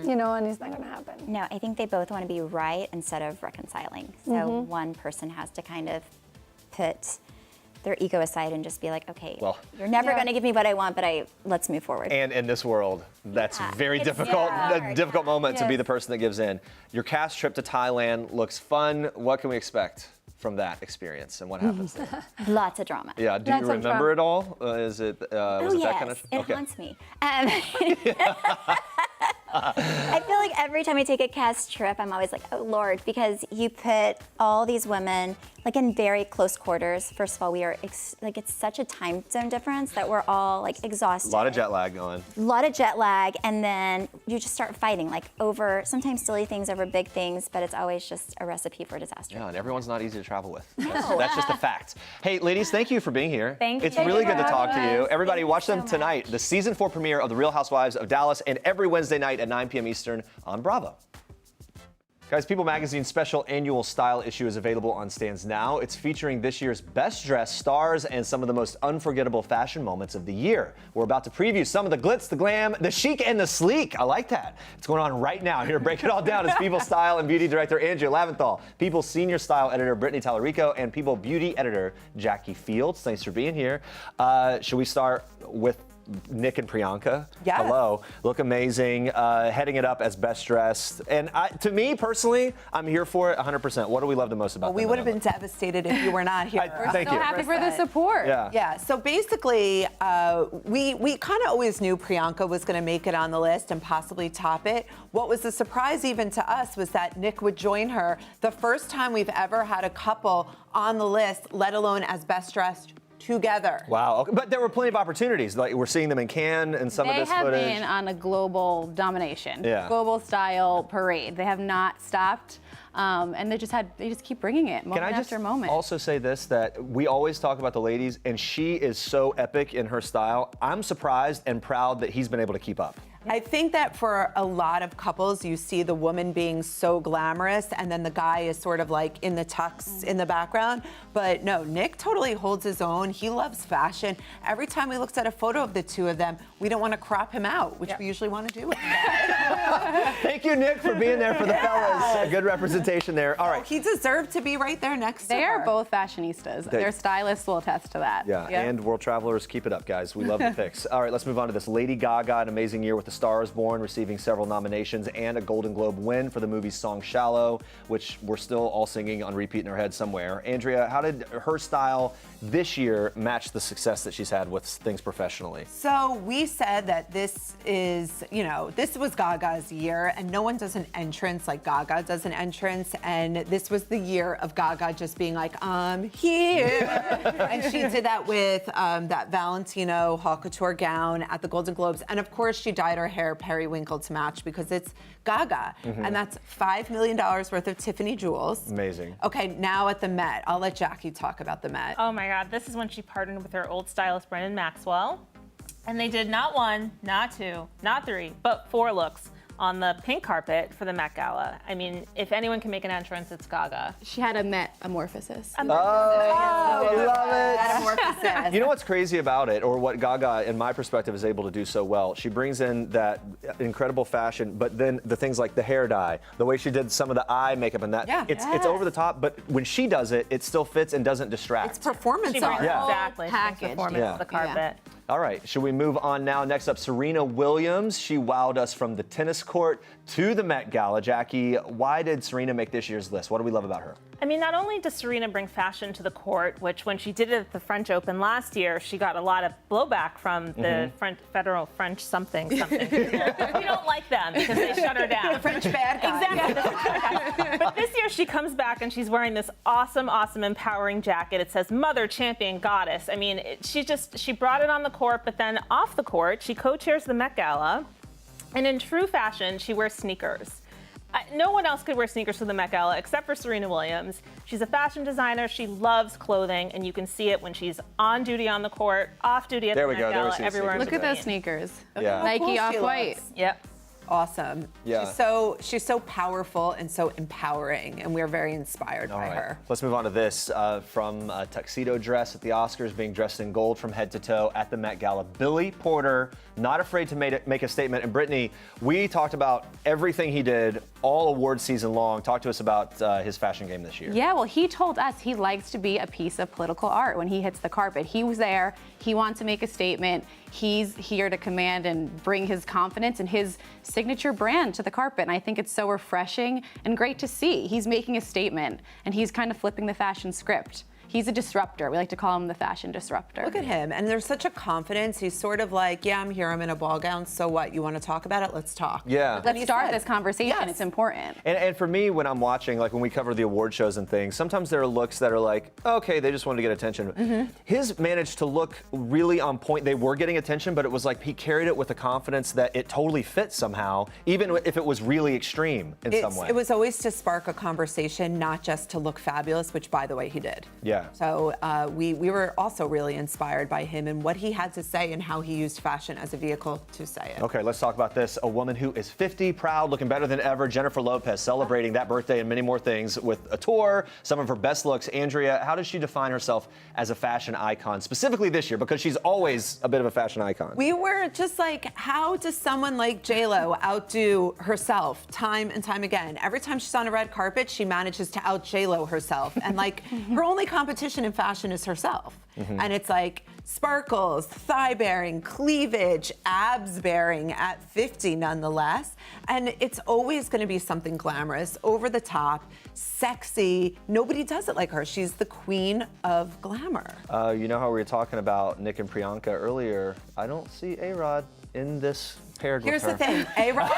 Speaker 8: you know, and it's not going to happen.
Speaker 27: No, I think they both want to be right instead of reconciling. So one person has to kind of put their ego aside and just be like, okay,
Speaker 1: Well,
Speaker 27: you're never going to give me what I want, but let's move forward.
Speaker 1: And in this world, that's very
Speaker 27: It's
Speaker 1: difficult.
Speaker 27: hard.
Speaker 1: A difficult moment to be the person that gives in. Your cast trip to Thailand looks fun. What can we expect from that experience and what happens there?
Speaker 27: Lots of drama.
Speaker 1: Yeah, do you remember it all? Is it, was it
Speaker 27: yes,
Speaker 1: that kind of?
Speaker 27: it haunts me. I feel like every time I take a cast trip, I'm always like, oh Lord, because you put all these women like in very close quarters. First of all, we are like, it's such a time zone difference that we're all like exhausted.
Speaker 1: A lot of jet lag going.
Speaker 27: A lot of jet lag, and then you just start fighting like over sometimes silly things over big things, but it's always just a recipe for disaster.
Speaker 1: Yeah, and everyone's not easy to travel with. That's just a fact. Hey, ladies, thank you for being here.
Speaker 2: Thank you.
Speaker 1: It's really good to talk to you. Everybody,
Speaker 27: Thank
Speaker 1: watch
Speaker 27: you
Speaker 1: them
Speaker 27: so
Speaker 1: tonight, the season 4 premiere of The Real Housewives of Dallas, and every Wednesday night at 9 p.m. Eastern on Bravo. Guys, People Magazine's special annual style issue is available on stands now. It's featuring this year's best dressed stars and some of the most unforgettable fashion moments of the year. We're about to preview some of the glitz, the glam, the chic, and the sleek. I like that. It's going on right now. Here to break it all down is People Style and Beauty Director Andrea Laventhal, People Senior Style Editor Brittany Tallarico, and People Beauty Editor Jackie Fields. Thanks for being here. Should we start with Nick and PRIYANKA?
Speaker 6: Yes.
Speaker 1: Hello. Look amazing. Heading it up as best dressed. And to me, personally, I'm here for it 100%. What do we love the most about
Speaker 6: We
Speaker 1: them?
Speaker 6: would have been devastated if you were not here.
Speaker 1: Thank you.
Speaker 6: happy
Speaker 23: for the support.
Speaker 1: Yeah.
Speaker 6: Yeah, so basically, we kind of always knew PRIYANKA was going to make it on the list and possibly top it. What was a surprise even to us was that Nick would join her. The first time we've ever had a couple on the list, let alone as best dressed together.
Speaker 1: Wow. Okay. But there were plenty of opportunities. Like we're seeing them in Cannes and some of this
Speaker 23: They have
Speaker 1: footage.
Speaker 23: been on a global domination,
Speaker 1: Yeah.
Speaker 23: style parade. They have not stopped, and they just keep bringing it moment
Speaker 1: Can I just
Speaker 23: after moment.
Speaker 1: also say this, that we always talk about the ladies, and she is so epic in her style. I'm surprised and proud that he's been able to keep up.
Speaker 6: I think that for a lot of couples, you see the woman being so glamorous and then the guy is sort of like in the tux in the background. But no, Nick totally holds his own. He loves fashion. Every time we looked at a photo of the two of them, we don't want to crop him out, which we usually want to do.
Speaker 1: Thank you, Nick, for being there for the fellas. A good representation there. All right.
Speaker 6: He deserved to be right there next to
Speaker 23: They
Speaker 6: her.
Speaker 23: are both fashionistas. Their stylists will attest to that.
Speaker 1: Yeah, and World Travelers, keep it up, guys. We love the picks. All right, let's move on to this. Lady Gaga, an amazing year with The Star is Born, receiving several nominations and a Golden Globe win for the movie's song Shallow, which we're still all singing on repeat in our head somewhere. Andrea, how did her style this year match the success that she's had with things professionally?
Speaker 6: So we said that this is, this was Gaga Gaga's year, and no one does an entrance like Gaga does an entrance, and this was the year of Gaga just being like, I'm here. And she did that with that Valentino haute couture gown at the Golden Globes, and of course she dyed her hair periwinkle to match because it's Gaga, and that's $5 million worth of Tiffany jewels.
Speaker 1: Amazing.
Speaker 6: Okay, now at the Met, I'll let Jackie talk about the Met.
Speaker 7: Oh my God, this is when she partnered with her old stylist, Brendan Maxwell. And they did not 1, not 2, not 3, but 4 looks on the pink carpet for the Met Gala. I mean, if anyone can make an entrance, it's Gaga.
Speaker 23: She had a metamorphosis.
Speaker 1: Oh, love it.
Speaker 6: Metamorphosis.
Speaker 1: You know what's crazy about it, or what Gaga, in my perspective, is able to do so well? She brings in that incredible fashion, but then the things like the hair dye, the way she did some of the eye makeup and that, it's over the top, but when she does it, it still fits and doesn't distract.
Speaker 6: It's performance
Speaker 7: She brings
Speaker 6: art.
Speaker 7: exactly.
Speaker 23: Package.
Speaker 7: She brings performance to the carpet.
Speaker 1: All right, should we move on now? Next up, Serena Williams. She wowed us from the tennis court to the Met Gala. Jackie, why did Serena make this year's list? What do we love about her?
Speaker 7: I mean, not only does Serena bring fashion to the court, which when she did it at the French Open last year, she got a lot of blowback from the federal French something. We don't like them because they shut her down.
Speaker 6: The French bad guy.
Speaker 7: Exactly, the French bad guy. But this year she comes back and she's wearing this awesome, empowering jacket. It says Mother, Champion, Goddess. I mean, she brought it on the court, but then off the court, she co-chairs the Met Gala. And in true fashion, she wears sneakers. No one else could wear sneakers to the Met Gala except for Serena Williams. She's a fashion designer. She loves clothing, and you can see it when she's on duty on the court, off duty at the Met Gala, everywhere in
Speaker 23: Look at
Speaker 7: between.
Speaker 23: those sneakers.
Speaker 1: Yeah.
Speaker 23: Nike
Speaker 6: Cool she
Speaker 23: Off-White.
Speaker 6: looks.
Speaker 7: Yep.
Speaker 6: Awesome.
Speaker 1: Yeah.
Speaker 6: She's so powerful and so empowering, and we're very inspired by her.
Speaker 1: Let's move on to this. From a tuxedo dress at the Oscars, being dressed in gold from head to toe at the Met Gala. Billy Porter, not afraid to make a statement. And Brittany, we talked about everything he did all award season long. Talk to us about his fashion game this year.
Speaker 23: Yeah, well, he told us he likes to be a piece of political art when he hits the carpet. He was there. He wants to make a statement. He's here to command and bring his confidence and his signature brand to the carpet. And I think it's so refreshing and great to see. He's making a statement, and he's kind of flipping the fashion script. He's a disruptor. We like to call him the fashion disruptor.
Speaker 6: Look at him. And there's such a confidence. He's sort of like, yeah, I'm here. I'm in a ball gown. So what? You want to talk about it? Let's talk.
Speaker 1: Yeah.
Speaker 23: Let's start this conversation. It's important.
Speaker 1: And for me, when I'm watching, like when we cover the award shows and things, sometimes there are looks that are like, okay, they just wanted to get attention. His managed to look really on point. They were getting attention, but it was like he carried it with a confidence that it totally fit somehow, even if it was really extreme in some way.
Speaker 6: It was always to spark a conversation, not just to look fabulous, which, by the way, he did.
Speaker 1: Yeah.
Speaker 6: So we were also really inspired by him and what he had to say and how he used fashion as a vehicle to say it.
Speaker 1: Okay, let's talk about this. A woman who is 50, proud, looking better than ever, Jennifer Lopez, celebrating that birthday and many more things with a tour, some of her best looks. Andrea, how does she define herself as a fashion icon, specifically this year? Because she's always a bit of a fashion icon.
Speaker 6: We were just like, how does someone like J-Lo outdo herself time and time again? Every time she's on a red carpet, she manages to out J-Lo herself. And like, her only competition in fashion is herself. And it's like sparkles, thigh bearing, cleavage, abs bearing at 50 nonetheless. And it's always going to be something glamorous, over the top, sexy. Nobody does it like her. She's the queen of glamour.
Speaker 1: You know how we were talking about Nick and Priyanka earlier? I don't see RHOD in this paired
Speaker 6: Here's
Speaker 1: with
Speaker 6: the
Speaker 1: her.
Speaker 6: thing, RHOD,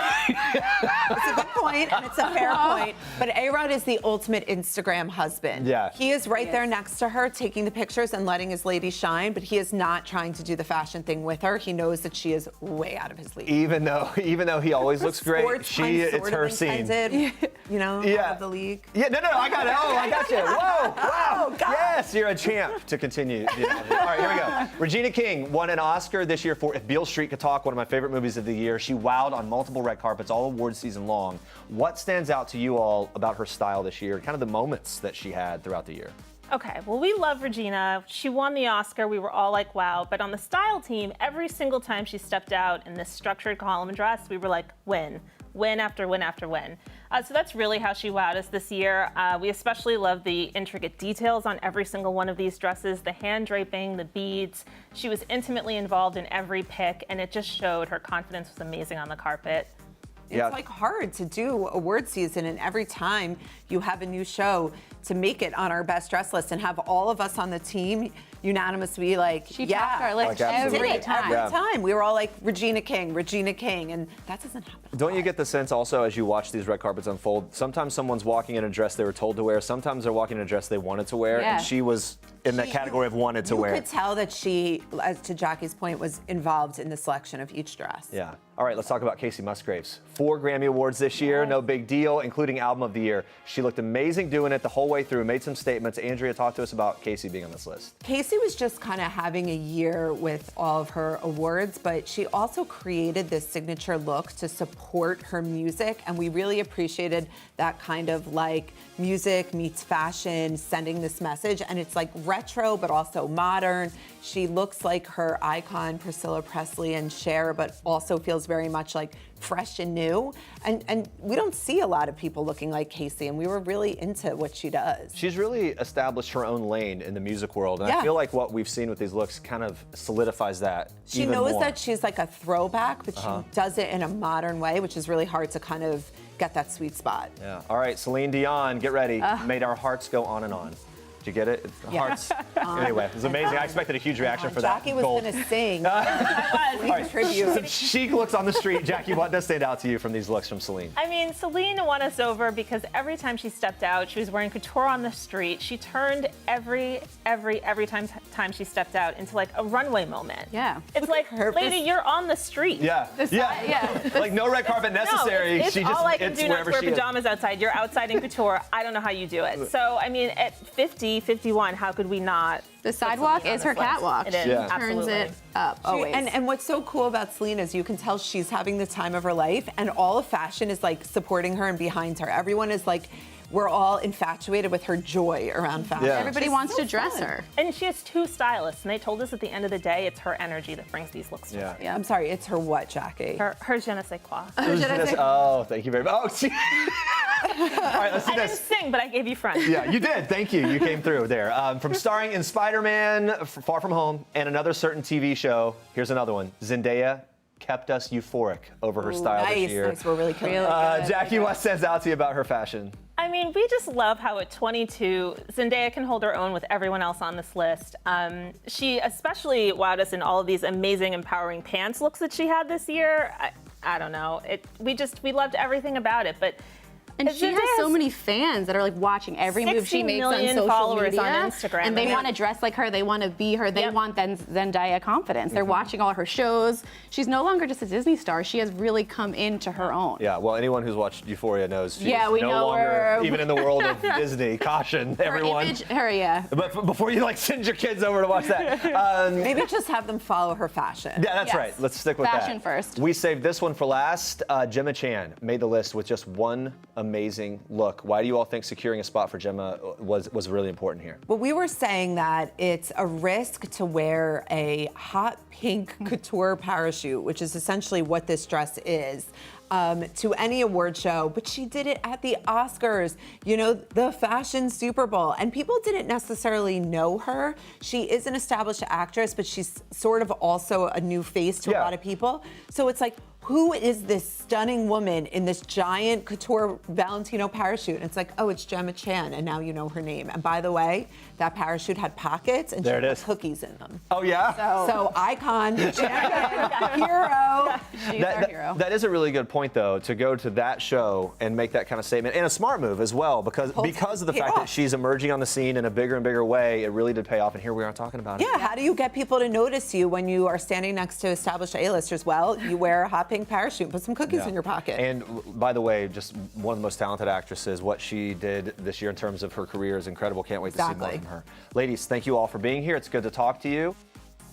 Speaker 6: it's a good point and it's a fair point, but RHOD is the ultimate Instagram husband.
Speaker 1: Yeah.
Speaker 6: He is right there next to her taking the pictures and letting his lady shine, but he is not trying to do the fashion thing with her. He knows that she is way out of his league.
Speaker 1: Even though he always looks great, it's her scene.
Speaker 6: You know, out of the league.
Speaker 1: Yeah, no, I got it. Oh, I got you. Whoa, wow.
Speaker 6: Oh, God.
Speaker 1: Yes, you're a champ to continue. Yeah. All right, here we go. Regina King won an Oscar this year for If Beale Street Could Talk, one of my favorite movies of the year. She wowed on multiple red carpets all award season long. What stands out to you all about her style this year, kind of the moments that she had throughout the year?
Speaker 7: Okay, well, we love Regina. She won the Oscar. We were all like, wow. But on the style team, every single time she stepped out in this structured column dress, we were like, win after win after win. So that's really how she wowed us this year. We especially love the intricate details on every single one of these dresses, the hand draping, the beads. She was intimately involved in every pick, and it just showed her confidence was amazing on the carpet.
Speaker 6: It's like hard to do award season, and every time you have a new show to make it on our best dress list and have all of us on the team, unanimously like,
Speaker 23: She
Speaker 6: yeah.
Speaker 23: topped our list
Speaker 6: every
Speaker 23: every time.
Speaker 6: time. We were all like, Regina King, and that doesn't happen.
Speaker 1: Don't you get the sense also as you watch these red carpets unfold, sometimes someone's walking in a dress they were told to wear, sometimes they're walking in a dress they wanted to wear,
Speaker 6: Yeah.
Speaker 1: and she was in that category of wanted to wear.
Speaker 6: You could tell that she, as to Jackie's point, was involved in the selection of each dress.
Speaker 1: Yeah. All right, let's talk about Kacey Musgraves. 4 Grammy Awards this year, no big deal, including Album of the Year. She looked amazing doing it the whole way through, made some statements. Andrea, talk to us about Kacey being on this list.
Speaker 6: Kacey was just kind of having a year with all of her awards, but she also created this signature look to support her music, and we really appreciated that kind of like music meets fashion, sending this message, and it's like retro but also modern. She looks like her icon Priscilla Presley and Cher, but also feels very much like fresh and new. And we don't see a lot of people looking like Kacey, and we were really into what she does.
Speaker 1: She's really established her own lane in the music world, and
Speaker 6: Yeah.
Speaker 1: I feel like what we've seen with these looks kind of solidifies that.
Speaker 6: She
Speaker 1: even
Speaker 6: knows
Speaker 1: more.
Speaker 6: that she's like a throwback, but she does it in a modern way, which is really hard to kind of get that sweet spot.
Speaker 1: Yeah. All right, CELINE Dion, get ready. Made our hearts go on and on. Did you get it?
Speaker 6: Yeah.
Speaker 1: Hearts. Anyway, it was amazing. I expected a huge reaction for that.
Speaker 6: Jackie was
Speaker 1: gold.
Speaker 6: going to sing.
Speaker 1: All right,
Speaker 6: tribute.
Speaker 1: some chic looks on the street. Jackie, what does stand out to you from these looks from CELINE?
Speaker 7: I mean, CELINE won us over because every time she stepped out, she was wearing couture on the street. She turned every time she stepped out into like a runway moment.
Speaker 23: Yeah.
Speaker 7: It's like, lady, you're on the street.
Speaker 1: Yeah.
Speaker 7: Yeah.
Speaker 1: Like no red carpet necessary.
Speaker 7: No, it's
Speaker 1: she just
Speaker 7: all I can
Speaker 1: it's
Speaker 7: do not to
Speaker 1: wherever
Speaker 7: wear
Speaker 1: she is.
Speaker 7: pajamas outside. You're outside in couture. I don't know how you do it. So, I mean, at 50, 51, how could we not?
Speaker 23: The sidewalk is her catwalk.
Speaker 7: It is.
Speaker 23: She
Speaker 1: Yeah.
Speaker 23: turns it up always.
Speaker 6: And what's so cool about CELINE is you can tell she's having the time of her life, and all of fashion is like supporting her and behind her. Everyone is like, we're all infatuated with her joy around fashion.
Speaker 1: Yeah.
Speaker 23: Everybody wants to dress her.
Speaker 7: And she has 2 stylists, and they told us at the end of the day, it's her energy that brings these looks to us.
Speaker 1: Yeah.
Speaker 6: I'm sorry, it's her what, Jackie?
Speaker 7: Her je ne sais quoi.
Speaker 1: Oh, thank you very much. Oh, see. All right, let's do
Speaker 7: I didn't
Speaker 1: this.
Speaker 7: sing, but I gave you front.
Speaker 1: Yeah, you did. Thank you. You came through there. From starring in Spider-Man, Far From Home, and another certain TV show, here's another one. Zendaya kept us euphoric over her style this year.
Speaker 6: Nice, we're really killing it.
Speaker 1: Jackie, what stands out to you about her fashion?
Speaker 7: I mean, we just love how at 22, Zendaya can hold her own with everyone else on this list. She especially wowed us in all of these amazing, empowering pants looks that she had this year. I don't know. We loved everything about it, but.
Speaker 23: And she has so many fans that are like watching every move she
Speaker 7: 60
Speaker 23: makes on
Speaker 7: million
Speaker 23: social
Speaker 7: followers
Speaker 23: media.
Speaker 7: on Instagram.
Speaker 23: And they want to dress like her. They want to be her. They want Zendaya confidence. They're watching all her shows. She's no longer just a Disney star. She has really come into her own.
Speaker 1: Yeah, well, anyone who's watched Euphoria knows she's
Speaker 23: we
Speaker 1: no
Speaker 23: know
Speaker 1: longer
Speaker 23: her.
Speaker 1: even in the world of Disney. Caution, everyone.
Speaker 23: Yeah.
Speaker 1: But before you like send your kids over to watch that,
Speaker 6: Maybe just have them follow her fashion.
Speaker 1: yeah, that's right. Let's stick with
Speaker 23: Fashion
Speaker 1: that.
Speaker 23: first.
Speaker 1: We saved this one for last. Gemma Chan made the list with just one amazing look. Why do you all think securing a spot for Gemma was really important here?
Speaker 6: Well, we were saying that it's a risk to wear a hot pink couture parachute, which is essentially what this dress is, to any award show, but she did it at the Oscars, the fashion Super Bowl, and people didn't necessarily know her. She is an established actress, but she's sort of also a new face to a lot of people. So it's like, who is this stunning woman in this giant couture Valentino parachute? And it's like, oh, it's Gemma Chan, and now you know her name. And by the way, that parachute had pockets, and
Speaker 1: There
Speaker 6: she
Speaker 1: it
Speaker 6: put
Speaker 1: is.
Speaker 6: cookies in them.
Speaker 1: Oh, yeah?
Speaker 6: So icon, champion, hero.
Speaker 23: She's our hero.
Speaker 1: That is a really good point, though, to go to that show and make that kind of statement, and a smart move as well, because of the fact that she's emerging on the scene in a bigger and bigger way. It really did pay off, and here we are talking about it.
Speaker 6: Yeah, how do you get people to notice you when you are standing next to established A-listers? Well, you wear a hot pink parachute, put some cookies in your pocket.
Speaker 1: And by the way, just one of the most talented actresses. What she did this year in terms of her career is incredible. Can't wait to see more from her. Ladies, thank you all for being here. It's good to talk to you.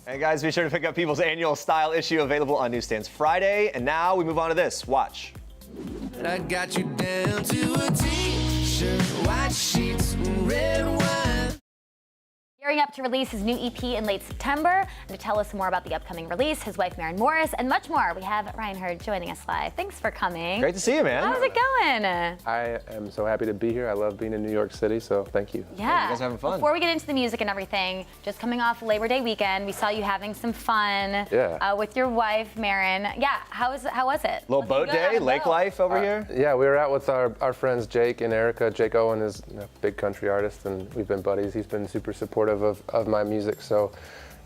Speaker 1: And guys, be sure to pick up People's annual style issue, available on newsstands Friday. And now we move on to this. Watch.
Speaker 3: I got you down to a t-shirt, white sheets, and red wine.
Speaker 2: Gearing up to release his new EP in late September. And to tell us more about the upcoming release, his wife Maren Morris, and much more, we have Ryan Hurd joining us live. Thanks for coming.
Speaker 1: Great to see you, man.
Speaker 2: How's it going?
Speaker 5: I am so happy to be here. I love being in New York City, so thank you.
Speaker 2: Yeah.
Speaker 1: You guys having fun?
Speaker 2: Before we get into the music and everything, just coming off Labor Day weekend, we saw you having some fun with your wife, Maren. Yeah, how was it?
Speaker 1: Little boat day, lake life over here?
Speaker 5: Yeah, we were out with our friends Jake and Erica. Jake Owen is a big country artist, and we've been buddies. He's been super supportive supportive of my music. So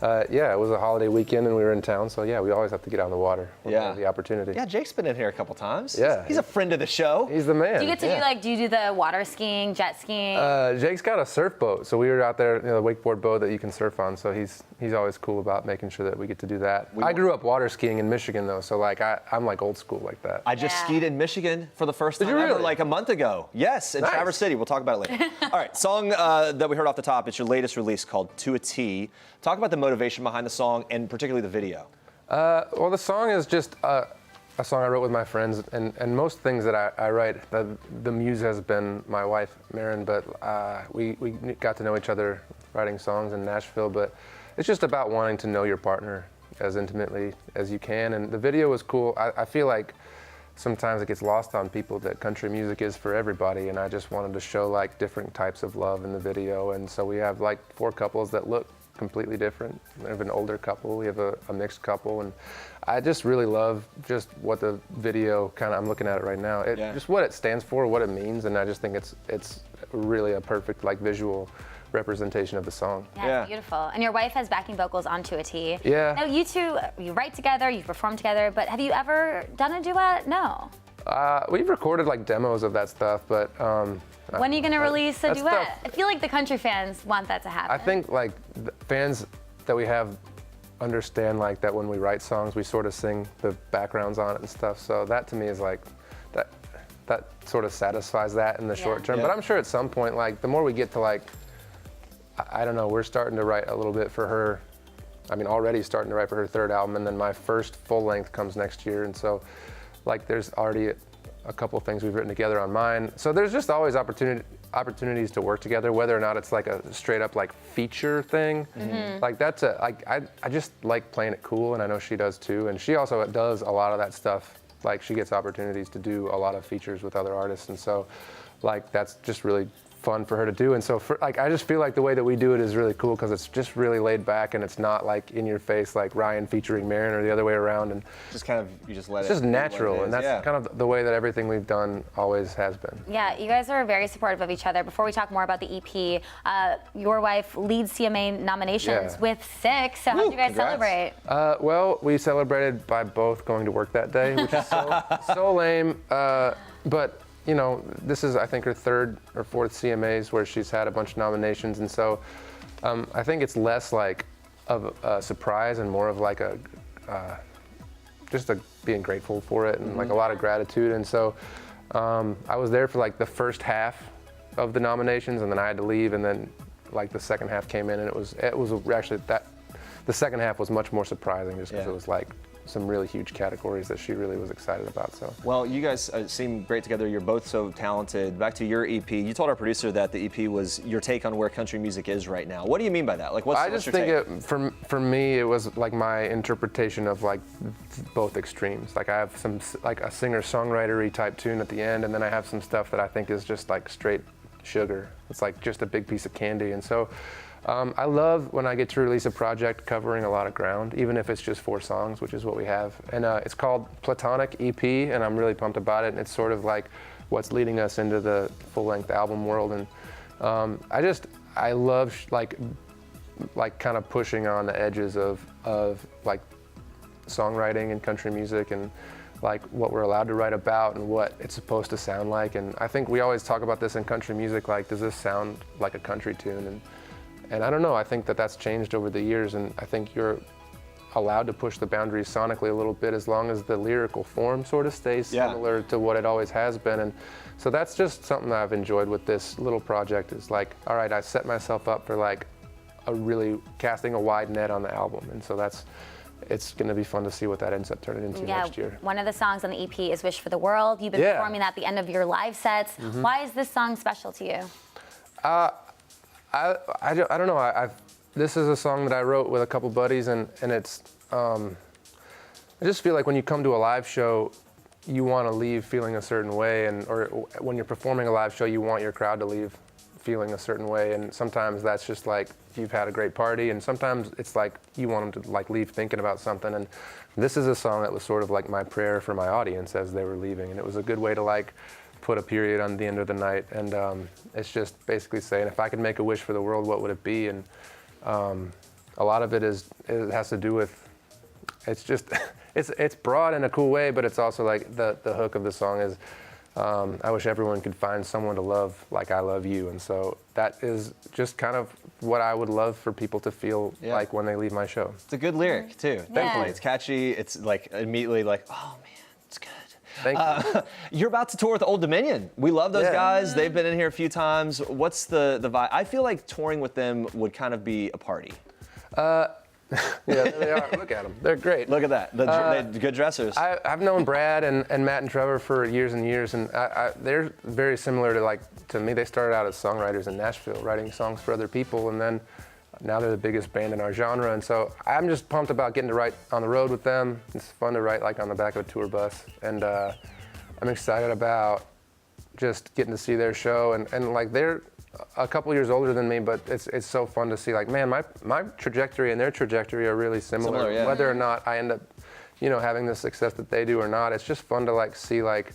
Speaker 5: yeah, it was a holiday weekend and we were in town. So yeah, we always have to get out on the water when we have the opportunity.
Speaker 1: Yeah, Jake's been in here a couple times.
Speaker 5: Yeah.
Speaker 1: He's a friend of the show.
Speaker 5: He's the man.
Speaker 2: Do you get to do you do the water skiing, jet skiing?
Speaker 5: Jake's got a surf boat, so we were out there, the wakeboard boat that you can surf on. So he's always cool about making sure that we get to do that. I grew up water skiing in Michigan though, so like I'm like old school like that.
Speaker 1: I just skied in Michigan for the first time
Speaker 5: Did you
Speaker 1: ever,
Speaker 5: really?
Speaker 1: like a month ago. Yes, in Traverse City. We'll talk about it later. All right, song that we heard off the top. It's your latest release called To a T. Talk about the motivation behind the song and particularly the video.
Speaker 5: Well, the song is just a song I wrote with my friends, and most things that I write, the muse has been my wife, Maren, but we got to know each other writing songs in Nashville, but it's just about wanting to know your partner as intimately as you can, and the video was cool. I feel like sometimes it gets lost on people that country music is for everybody, and I just wanted to show like different types of love in the video, and so we have like 4 couples that look completely different. We have an older couple, we have a mixed couple, and I just really love just what the video I'm looking at it right now. Just what it stands for, what it means, and I just think it's really a perfect like visual representation of the song.
Speaker 2: Yeah, it's beautiful. And your wife has backing vocals on To a T.
Speaker 5: Yeah.
Speaker 2: Now you two, you write together, you perform together, but have you ever done a duet? No.
Speaker 5: We've recorded like demos of that stuff, but
Speaker 2: when are you going to release a
Speaker 5: that
Speaker 2: duet?
Speaker 5: stuff-
Speaker 2: I feel like the country fans want that to happen.
Speaker 5: I think like the fans that we have understand like that when we write songs, we sort of sing the backgrounds on it and stuff. So that to me is like that sort of satisfies that in the short term.
Speaker 1: Yeah.
Speaker 5: But I'm sure at some point, like the more we get to like, I don't know, we're starting to write a little bit for her. I mean, already starting to write for her 3rd album, and then my first full length comes next year, and so like there's already a couple things we've written together on mine. So there's just always opportunities to work together, whether or not it's like a straight up like feature thing. Like that's I just like playing it cool, and I know she does too. And she also does a lot of that stuff. Like she gets opportunities to do a lot of features with other artists, and so like that's just really fun for her to do. And so I just feel like the way that we do it is really cool because it's just really laid back, and it's not like in your face like Ryan featuring Maren or the other way around, and
Speaker 1: just kind of you just let
Speaker 5: it's
Speaker 1: it
Speaker 5: just
Speaker 1: be what
Speaker 5: natural,
Speaker 1: it is.
Speaker 5: and that's kind of the way that everything we've done always has been.
Speaker 2: Yeah, you guys are very supportive of each other. Before we talk more about the EP, your wife leads CMA nominations with 6. So how did you guys celebrate?
Speaker 5: Well, we celebrated by both going to work that day, which is so lame. But you know, this is I think her 3rd or 4th CMAs where she's had a bunch of nominations, and so I think it's less like of a surprise and more of like a just being grateful for it and like a lot of gratitude. And so I was there for like the first half of the nominations, and then I had to leave, and then like the second half came in, and it was actually the second half was much more surprising just because it was like some really huge categories that she really was excited about. So
Speaker 1: well, you guys seem great together. You're both so talented. Back to your EP, you told our producer that the EP was your take on where country music is right now. What do you mean by that? Like, what's
Speaker 5: I
Speaker 1: your
Speaker 5: just think
Speaker 1: take?
Speaker 5: for me it was like my interpretation of like both extremes. Like I have some like a singer-songwriter-y type tune at the end, and then I have some stuff that I think is just like straight sugar. It's like just a big piece of candy. And so I love when I get to release a project covering a lot of ground, even if it's just 4 songs, which is what we have. And it's called Platonic EP, and I'm really pumped about it. And it's sort of like what's leading us into the full-length album world. And I love like kind of pushing on the edges of like songwriting and country music, and like what we're allowed to write about and what it's supposed to sound like. And I think we always talk about this in country music, like, does this sound like a country tune? And I don't know, I think that that's changed over the years, and I think you're allowed to push the boundaries sonically a little bit as long as the lyrical form sort of stays similar to what it always has been. And so that's just something that I've enjoyed with this little project, is like, all right, I set myself up for like a really casting a wide net on the album. And so it's going to be fun to see what that ends up turning into next year.
Speaker 2: One of the songs on the EP is Wish for the World. You've been performing that at the end of your live sets. Why is this song special to you?
Speaker 5: I don't know. This is a song that I wrote with a couple buddies, and it's. I just feel like when you come to a live show, you want to leave feeling a certain way, or when you're performing a live show, you want your crowd to leave feeling a certain way. And sometimes that's just like you've had a great party, and sometimes it's like you want them to like leave thinking about something. And this is a song that was sort of like my prayer for my audience as they were leaving, and it was a good way to like put a period on the end of the night. And it's just basically saying, if I could make a wish for the world, what would it be? And A lot of it has to do with, it's just, it's broad in a cool way, but it's also like the hook of the song is, I wish everyone could find someone to love like I love you. And so that is just kind of what I would love for people to feel like when they leave my show.
Speaker 1: It's a good lyric too. Definitely. It's catchy. It's like immediately like, oh man, it's good.
Speaker 5: Thank you.
Speaker 1: You're about to tour with Old Dominion. We love those guys. They've been in here a few times. What's the vibe? I feel like touring with them would kind of be a party.
Speaker 5: Yeah, they are. Look at them. They're great.
Speaker 1: Look at that. They're good dressers.
Speaker 5: I've known Brad and Matt and Trevor for years and years, and they're very similar to me. They started out as songwriters in Nashville, writing songs for other people, and then now they're the biggest band in our genre. And so I'm just pumped about getting to write on the road with them. It's fun to write like on the back of a tour bus, and I'm excited about just getting to see their show. And like they're a couple years older than me, but it's so fun to see like, man, my trajectory and their trajectory are really similar. Whether or not I end up, having the success that they do or not, it's just fun to like see like,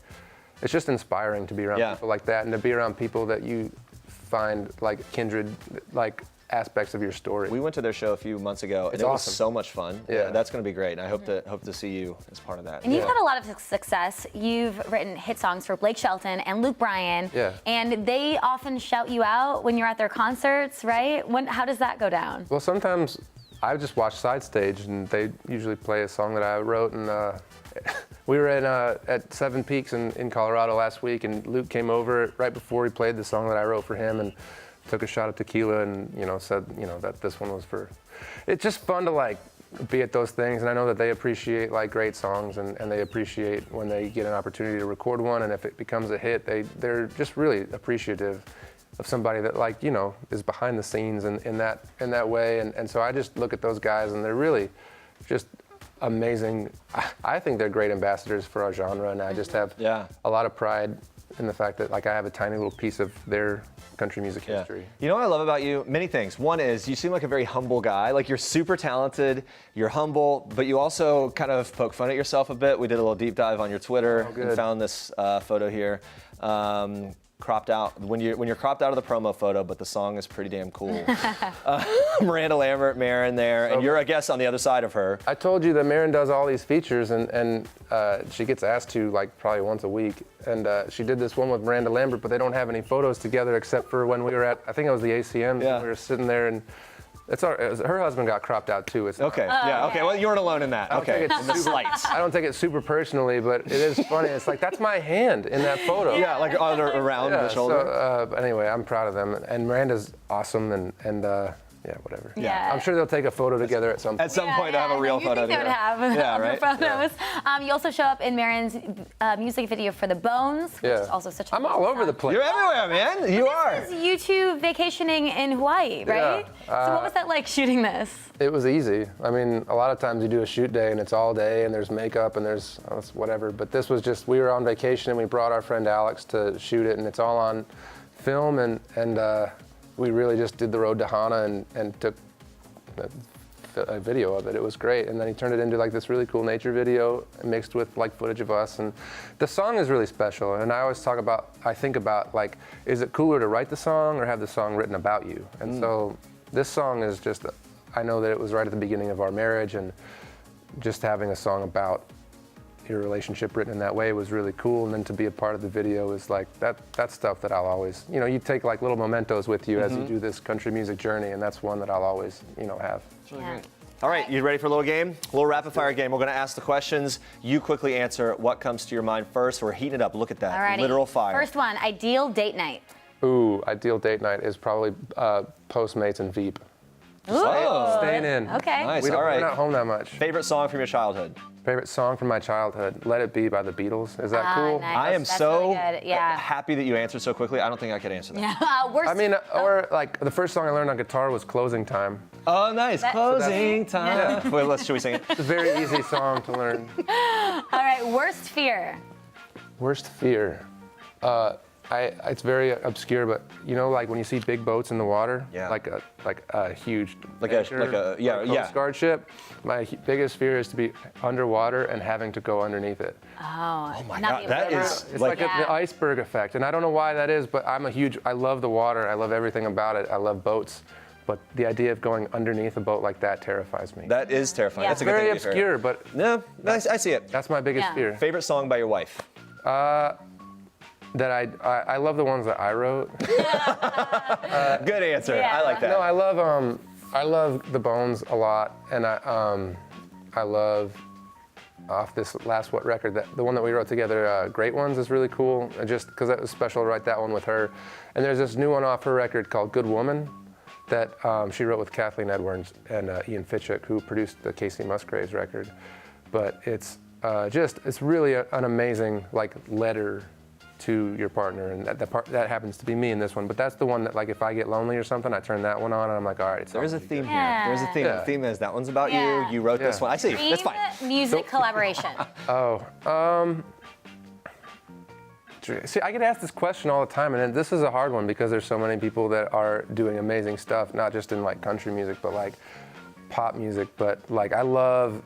Speaker 5: it's just inspiring to be around people like that and to be around people that you find like kindred like aspects of your story.
Speaker 1: We went to their show a few months ago, and it was so much fun. Yeah, that's going to be great, and I hope to see you as part of that.
Speaker 2: And you've had a lot of success. You've written hit songs for Blake Shelton and Luke Bryan, and they often shout you out when you're at their concerts, right? How does that go down?
Speaker 5: Well, sometimes I just watch side stage, and they usually play a song that I wrote, and we were at Seven Peaks in Colorado last week, and Luke came over right before he played the song that I wrote for him, and took a shot of tequila and, said, that this one was for, it's just fun to like be at those things. And I know that they appreciate like great songs and they appreciate when they get an opportunity to record one. And if it becomes a hit, they're just really appreciative of somebody that like, is behind the scenes in that way. And so I just look at those guys and they're really just amazing. I think they're great ambassadors for our genre. And I just have a lot of pride in the fact that like I have a tiny little piece of their country music history.
Speaker 1: You know what I love about you? Many things. One is you seem like a very humble guy. Like you're super talented, you're humble, but you also kind of poke fun at yourself a bit. We did a little deep dive on your Twitter and found this photo here. Cropped out, when you're cropped out of the promo photo, but the song is pretty damn cool. Miranda Lambert, Marin there, and you're a guest on the other side of her.
Speaker 5: I told you that Marin does all these features, and she gets asked to like probably once a week. And she did this one with Miranda Lambert, but they don't have any photos together except for when we were at, I think it was the ACM. We were sitting there, and her husband got cropped out too.
Speaker 1: Okay, okay. Well, you weren't alone in that. Okay, in the slights.
Speaker 5: I don't take it super personally, but it is funny. It's like, that's my hand in that photo.
Speaker 1: Yeah, like around the shoulder.
Speaker 5: So, anyway, I'm proud of them. And Miranda's awesome, and whatever.
Speaker 2: Yeah.
Speaker 5: I'm sure they'll take a photo together at some point.
Speaker 1: At some point, they'll have a real photo
Speaker 2: together.
Speaker 1: together.
Speaker 2: They would have
Speaker 1: right?
Speaker 2: photos. You also show up in Marin's music video for The Bones, which is also such a
Speaker 5: I'm all over the place.
Speaker 1: You're everywhere, man. You are.
Speaker 2: This is you two vacationing in Hawaii, right? So what was that like shooting this?
Speaker 5: It was easy. I mean, a lot of times you do a shoot day and it's all day and there's makeup and there's whatever. But this was just, we were on vacation and we brought our friend Alex to shoot it, and it's all on film, and we really just did the road to Hana and took a video of it. It was great. And then he turned it into like this really cool nature video mixed with like footage of us. And the song is really special. And I always think about like, is it cooler to write the song or have the song written about you? And so this song is just, I know that it was right at the beginning of our marriage, and just having a song about your relationship written in that way was really cool. And then to be a part of the video is like, that's stuff that I'll always, you take like little mementos with you as you do this country music journey, and that's one that I'll always, have.
Speaker 1: It's really great. All right, you ready for a little game? A little rapid fire game. We're going to ask the questions. You quickly answer what comes to your mind first. We're heating it up. Look at that.
Speaker 2: Alrighty.
Speaker 1: Literal fire.
Speaker 2: First one, ideal date night.
Speaker 5: Ooh, ideal date night is probably Postmates and Veep.
Speaker 2: Ooh.
Speaker 5: Staying in.
Speaker 2: Okay.
Speaker 1: Nice.
Speaker 5: We're not home that much.
Speaker 1: Favorite song from your childhood?
Speaker 5: Favorite song from my childhood, Let It Be by the Beatles. Is that cool?
Speaker 2: Nice.
Speaker 1: I am
Speaker 2: That's
Speaker 1: so
Speaker 2: really good.
Speaker 1: happy that you answered so quickly. I don't think I could answer that.
Speaker 2: Yeah. Worst.
Speaker 5: I mean, or like the first song I learned on guitar was Closing Time.
Speaker 1: Oh, nice. Closing time.
Speaker 5: Yeah.
Speaker 1: Wait, should we sing it?
Speaker 5: It's a very easy song to learn.
Speaker 2: All right. Worst fear.
Speaker 5: Worst fear. It's very obscure, but like when you see big boats in the water, like a huge, Coast Guard ship. My biggest fear is to be underwater and having to go underneath it.
Speaker 2: Oh
Speaker 1: my God, that is
Speaker 5: it's like the iceberg effect, and I don't know why that is, but I love the water. I love everything about it. I love boats, but the idea of going underneath a boat like that terrifies me.
Speaker 1: That is terrifying.
Speaker 2: Yeah.
Speaker 1: That's a good
Speaker 5: Very
Speaker 1: thing to be fair.
Speaker 5: obscure, but
Speaker 1: no, I see it.
Speaker 5: That's my biggest
Speaker 2: Yeah.
Speaker 5: fear.
Speaker 1: Favorite song by your wife?
Speaker 5: That I love the ones that I wrote.
Speaker 1: Good answer.
Speaker 2: Yeah.
Speaker 1: I like that.
Speaker 5: No, I love the Bones a lot, and I love off this last record, the one that we wrote together, Great Ones, is really cool. Just because it was special to write that one with her. And there's this new one off her record called Good Woman that she wrote with Kathleen Edwards and Ian Fitchuk, who produced the Casey Musgraves record. But it's really an amazing letter to your partner, and that happens to be me in this one. But that's the one that, if I get lonely or something, I turn that one on, and I'm like, all right, it's
Speaker 1: There's a theme
Speaker 2: Yeah.
Speaker 1: here. There's a theme.
Speaker 5: Yeah.
Speaker 1: The theme is that one's about
Speaker 2: Yeah.
Speaker 1: you. You wrote this one. I see. That's fine.
Speaker 2: Music collaboration.
Speaker 5: See, I get asked this question all the time, and this is a hard one because there's so many people that are doing amazing stuff, not just in country music, but pop music. But I love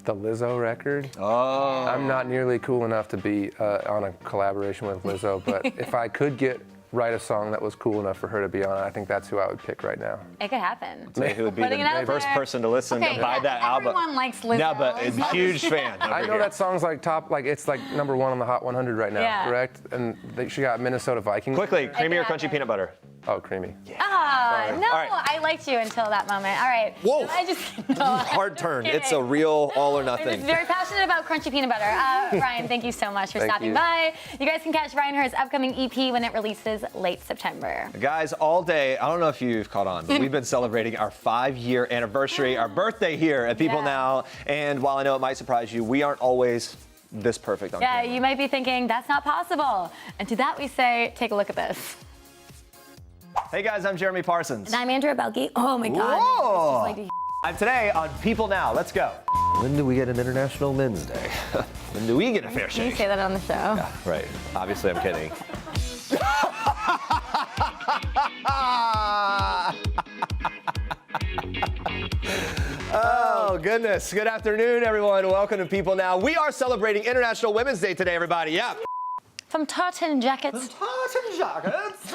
Speaker 5: the Lizzo record.
Speaker 1: Oh.
Speaker 5: I'm not nearly cool enough to be on a collaboration with Lizzo, but if I could write a song that was cool enough for her to be on it, I think that's who I would pick right now.
Speaker 2: It could happen.
Speaker 1: So who would be
Speaker 2: Putting it out
Speaker 1: the first
Speaker 2: there.
Speaker 1: person to listen to buy that album?
Speaker 2: Everyone likes Lizzo.
Speaker 1: Yeah, but a huge fan.
Speaker 5: I know that song's it's number 1 on the Hot 100 right now,
Speaker 2: Yeah.
Speaker 5: correct? And she got Minnesota Vikings.
Speaker 1: Quickly, creamy or
Speaker 2: happen.
Speaker 1: crunchy peanut butter?
Speaker 5: Oh, creamy.
Speaker 2: Ah, no,
Speaker 1: All right.
Speaker 2: I liked you until that moment. All right.
Speaker 1: Whoa.
Speaker 2: Hard
Speaker 1: turn. It's a real all or
Speaker 2: I'm
Speaker 1: nothing.
Speaker 2: just very passionate about crunchy peanut butter. Ryan, thank you so much for
Speaker 5: Thank
Speaker 2: stopping
Speaker 5: you.
Speaker 2: by. You guys can catch Ryan Hurt's upcoming EP when it releases late September.
Speaker 1: Guys, all day, I don't know if you've caught on, but we've been celebrating our 5-year anniversary, our birthday here at People Now. And while I know it might surprise you, we aren't always this perfect on
Speaker 2: Yeah,
Speaker 1: camera.
Speaker 2: you might be thinking, that's not possible. And to that we say, take a look at this.
Speaker 1: Hey guys, I'm Jeremy Parsons.
Speaker 2: And I'm Andrea Boehlke. Oh my God.
Speaker 1: Whoa.
Speaker 2: It's just
Speaker 1: I'm today on People Now. Let's go. When do we get an International Men's Day? When do we get a fair
Speaker 2: Can you
Speaker 1: shake?
Speaker 2: say that on the show?
Speaker 1: Yeah, right. Obviously, I'm kidding. Oh, goodness. Good afternoon, everyone. Welcome to People Now. We are celebrating International Women's Day today, everybody. Yeah.
Speaker 2: From tartan jackets.
Speaker 1: Tartan jackets.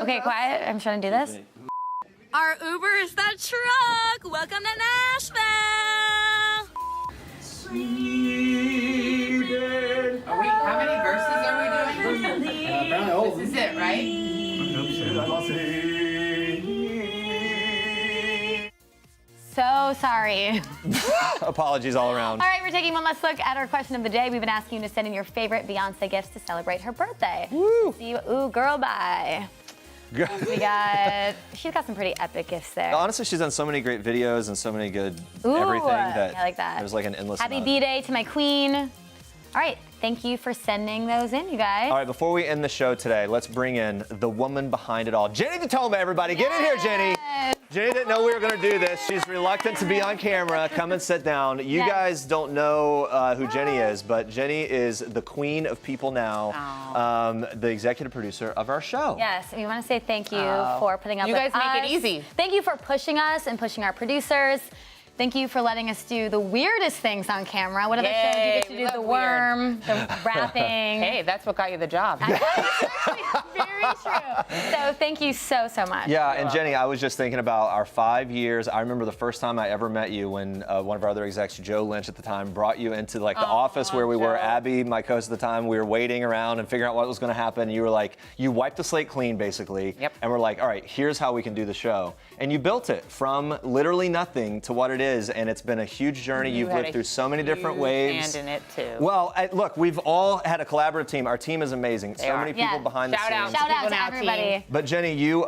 Speaker 2: Okay, quiet. I'm trying to do this.
Speaker 20: Our Uber is that truck. Welcome to Nashville.
Speaker 6: How many verses are we doing? This is it, right?
Speaker 2: So sorry.
Speaker 1: Apologies all around.
Speaker 2: All right, we're taking one last look at our question of the day. We've been asking you to send in your favorite Beyonce gifts to celebrate her birthday.
Speaker 1: Woo.
Speaker 2: See you, ooh, girl, bye. She's got some pretty epic gifts there.
Speaker 1: Honestly, she's done so many great videos and so many good
Speaker 2: Ooh,
Speaker 1: everything that
Speaker 2: I like that.
Speaker 1: there's an endless
Speaker 2: Happy
Speaker 1: amount.
Speaker 2: B-Day to my queen. All right, thank you for sending those in, you guys.
Speaker 1: All right, before we end the show today, let's bring in the woman behind it all. Jenny Detoma, everybody. Get in here, Jenny. Jenny didn't know we were going to do this. She's reluctant to be on camera. Come and sit down. You guys don't know who Jenny is, but Jenny is the queen of People Now, the executive producer of our show.
Speaker 2: Yes, we want to say thank you for putting up
Speaker 6: You
Speaker 2: with
Speaker 6: guys make it
Speaker 2: us.
Speaker 6: easy.
Speaker 2: Thank you for pushing us and pushing our producers. Thank you for letting us do the weirdest things on camera. What other shows do you get to
Speaker 6: we
Speaker 2: do?
Speaker 6: love
Speaker 2: The worm, the rapping.
Speaker 6: Hey, that's what got you the job.
Speaker 2: Very true. So thank you so, so much.
Speaker 1: Yeah, and Jenny, I was just thinking about our 5 years. I remember the first time I ever met you when one of our other execs, Joe Lynch at the time, brought you into the office where we were. Abby, my co-host at the time, we were waiting around and figuring out what was going to happen. You were like, you wiped the slate clean, basically. Yep. And we're like, all right, here's how we can do the show. And you built it from literally nothing to what it is, and it's been a huge journey. You've lived through so many different waves.
Speaker 6: Hand in it too.
Speaker 1: Well, look, we've all had a collaborative team. Our team is amazing. So many people behind the scenes.
Speaker 2: Shout out to everybody.
Speaker 1: But Jenny, you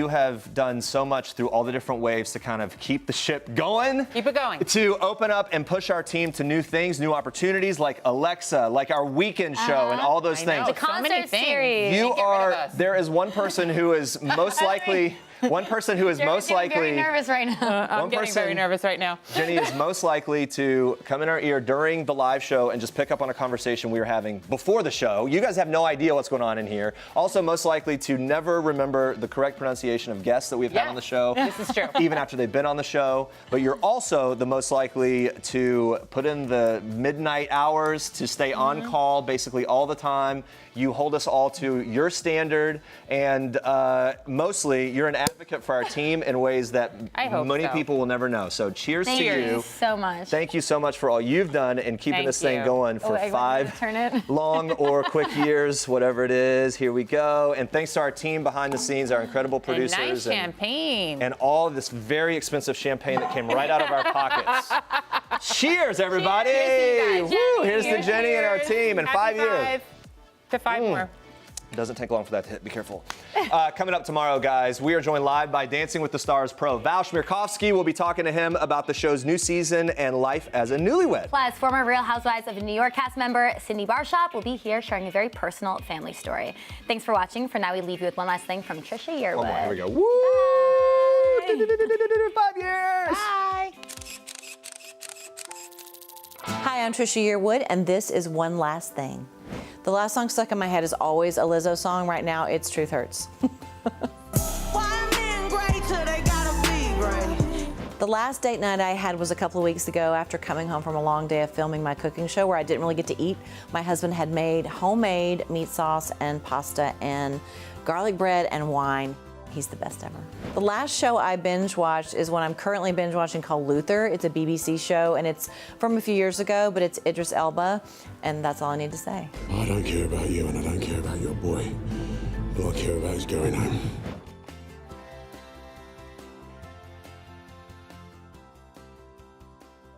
Speaker 1: have done so much through all the different waves to kind of keep the ship going.
Speaker 6: Keep it going.
Speaker 1: To open up and push our team to new things, new opportunities like Alexa, like our weekend show and all those things.
Speaker 2: The concert series.
Speaker 1: There is one person who is most likely One person who is most likely.
Speaker 2: Very nervous right now.
Speaker 7: I'm getting very nervous right now.
Speaker 1: Jenny is most likely to come in our ear during the live show and just pick up on a conversation we were having before the show. You guys have no idea what's going on in here. Also, most likely to never remember the correct pronunciation of guests that we've had on the show.
Speaker 7: This is true.
Speaker 1: Even after they've been on the show. But you're also the most likely to put in the midnight hours to stay on call basically all the time. You hold us all to your standard, and mostly you're an advocate for our team in ways that many people will never know. So cheers to you.
Speaker 2: Thank you so much.
Speaker 1: Thank you so much for all you've done in keeping this thing going for 5 long or quick years, whatever it is. Here we go. And thanks to our team behind the scenes, our incredible producers.
Speaker 7: And nice champagne.
Speaker 1: And all of this very expensive champagne that came right out of our pockets. Cheers, everybody.
Speaker 7: Cheers,
Speaker 1: Woo, here's to Jenny and our team in 5 years.
Speaker 7: To 5 more.
Speaker 1: It doesn't take long for that to hit. Be careful. Coming up tomorrow, guys, we are joined live by Dancing with the Stars pro Val Schmirkovsky. We'll be talking to him about the show's new season and life as a newlywed.
Speaker 2: Plus, former Real Housewives of New York cast member Cindy Barshop will be here sharing a very personal family story. Thanks for watching. For now, we leave you with one last thing from Trisha Yearwood.
Speaker 1: One more. Here we go. Woo! 5 years.
Speaker 9: Bye. Hi, I'm Trisha Yearwood, and this is One Last Thing. The last song stuck in my head is always a Lizzo song. Right now, it's Truth Hurts. The last date night I had was a couple of weeks ago after coming home from a long day of filming my cooking show where I didn't really get to eat. My husband had made homemade meat sauce and pasta and garlic bread and wine. He's the best ever. The last show I binge watched is one I'm currently binge watching called Luther. It's a BBC show and it's from a few years ago, but it's Idris Elba, and that's all I need to say.
Speaker 10: I don't care about you and I don't care about your boy. All I care about is going home.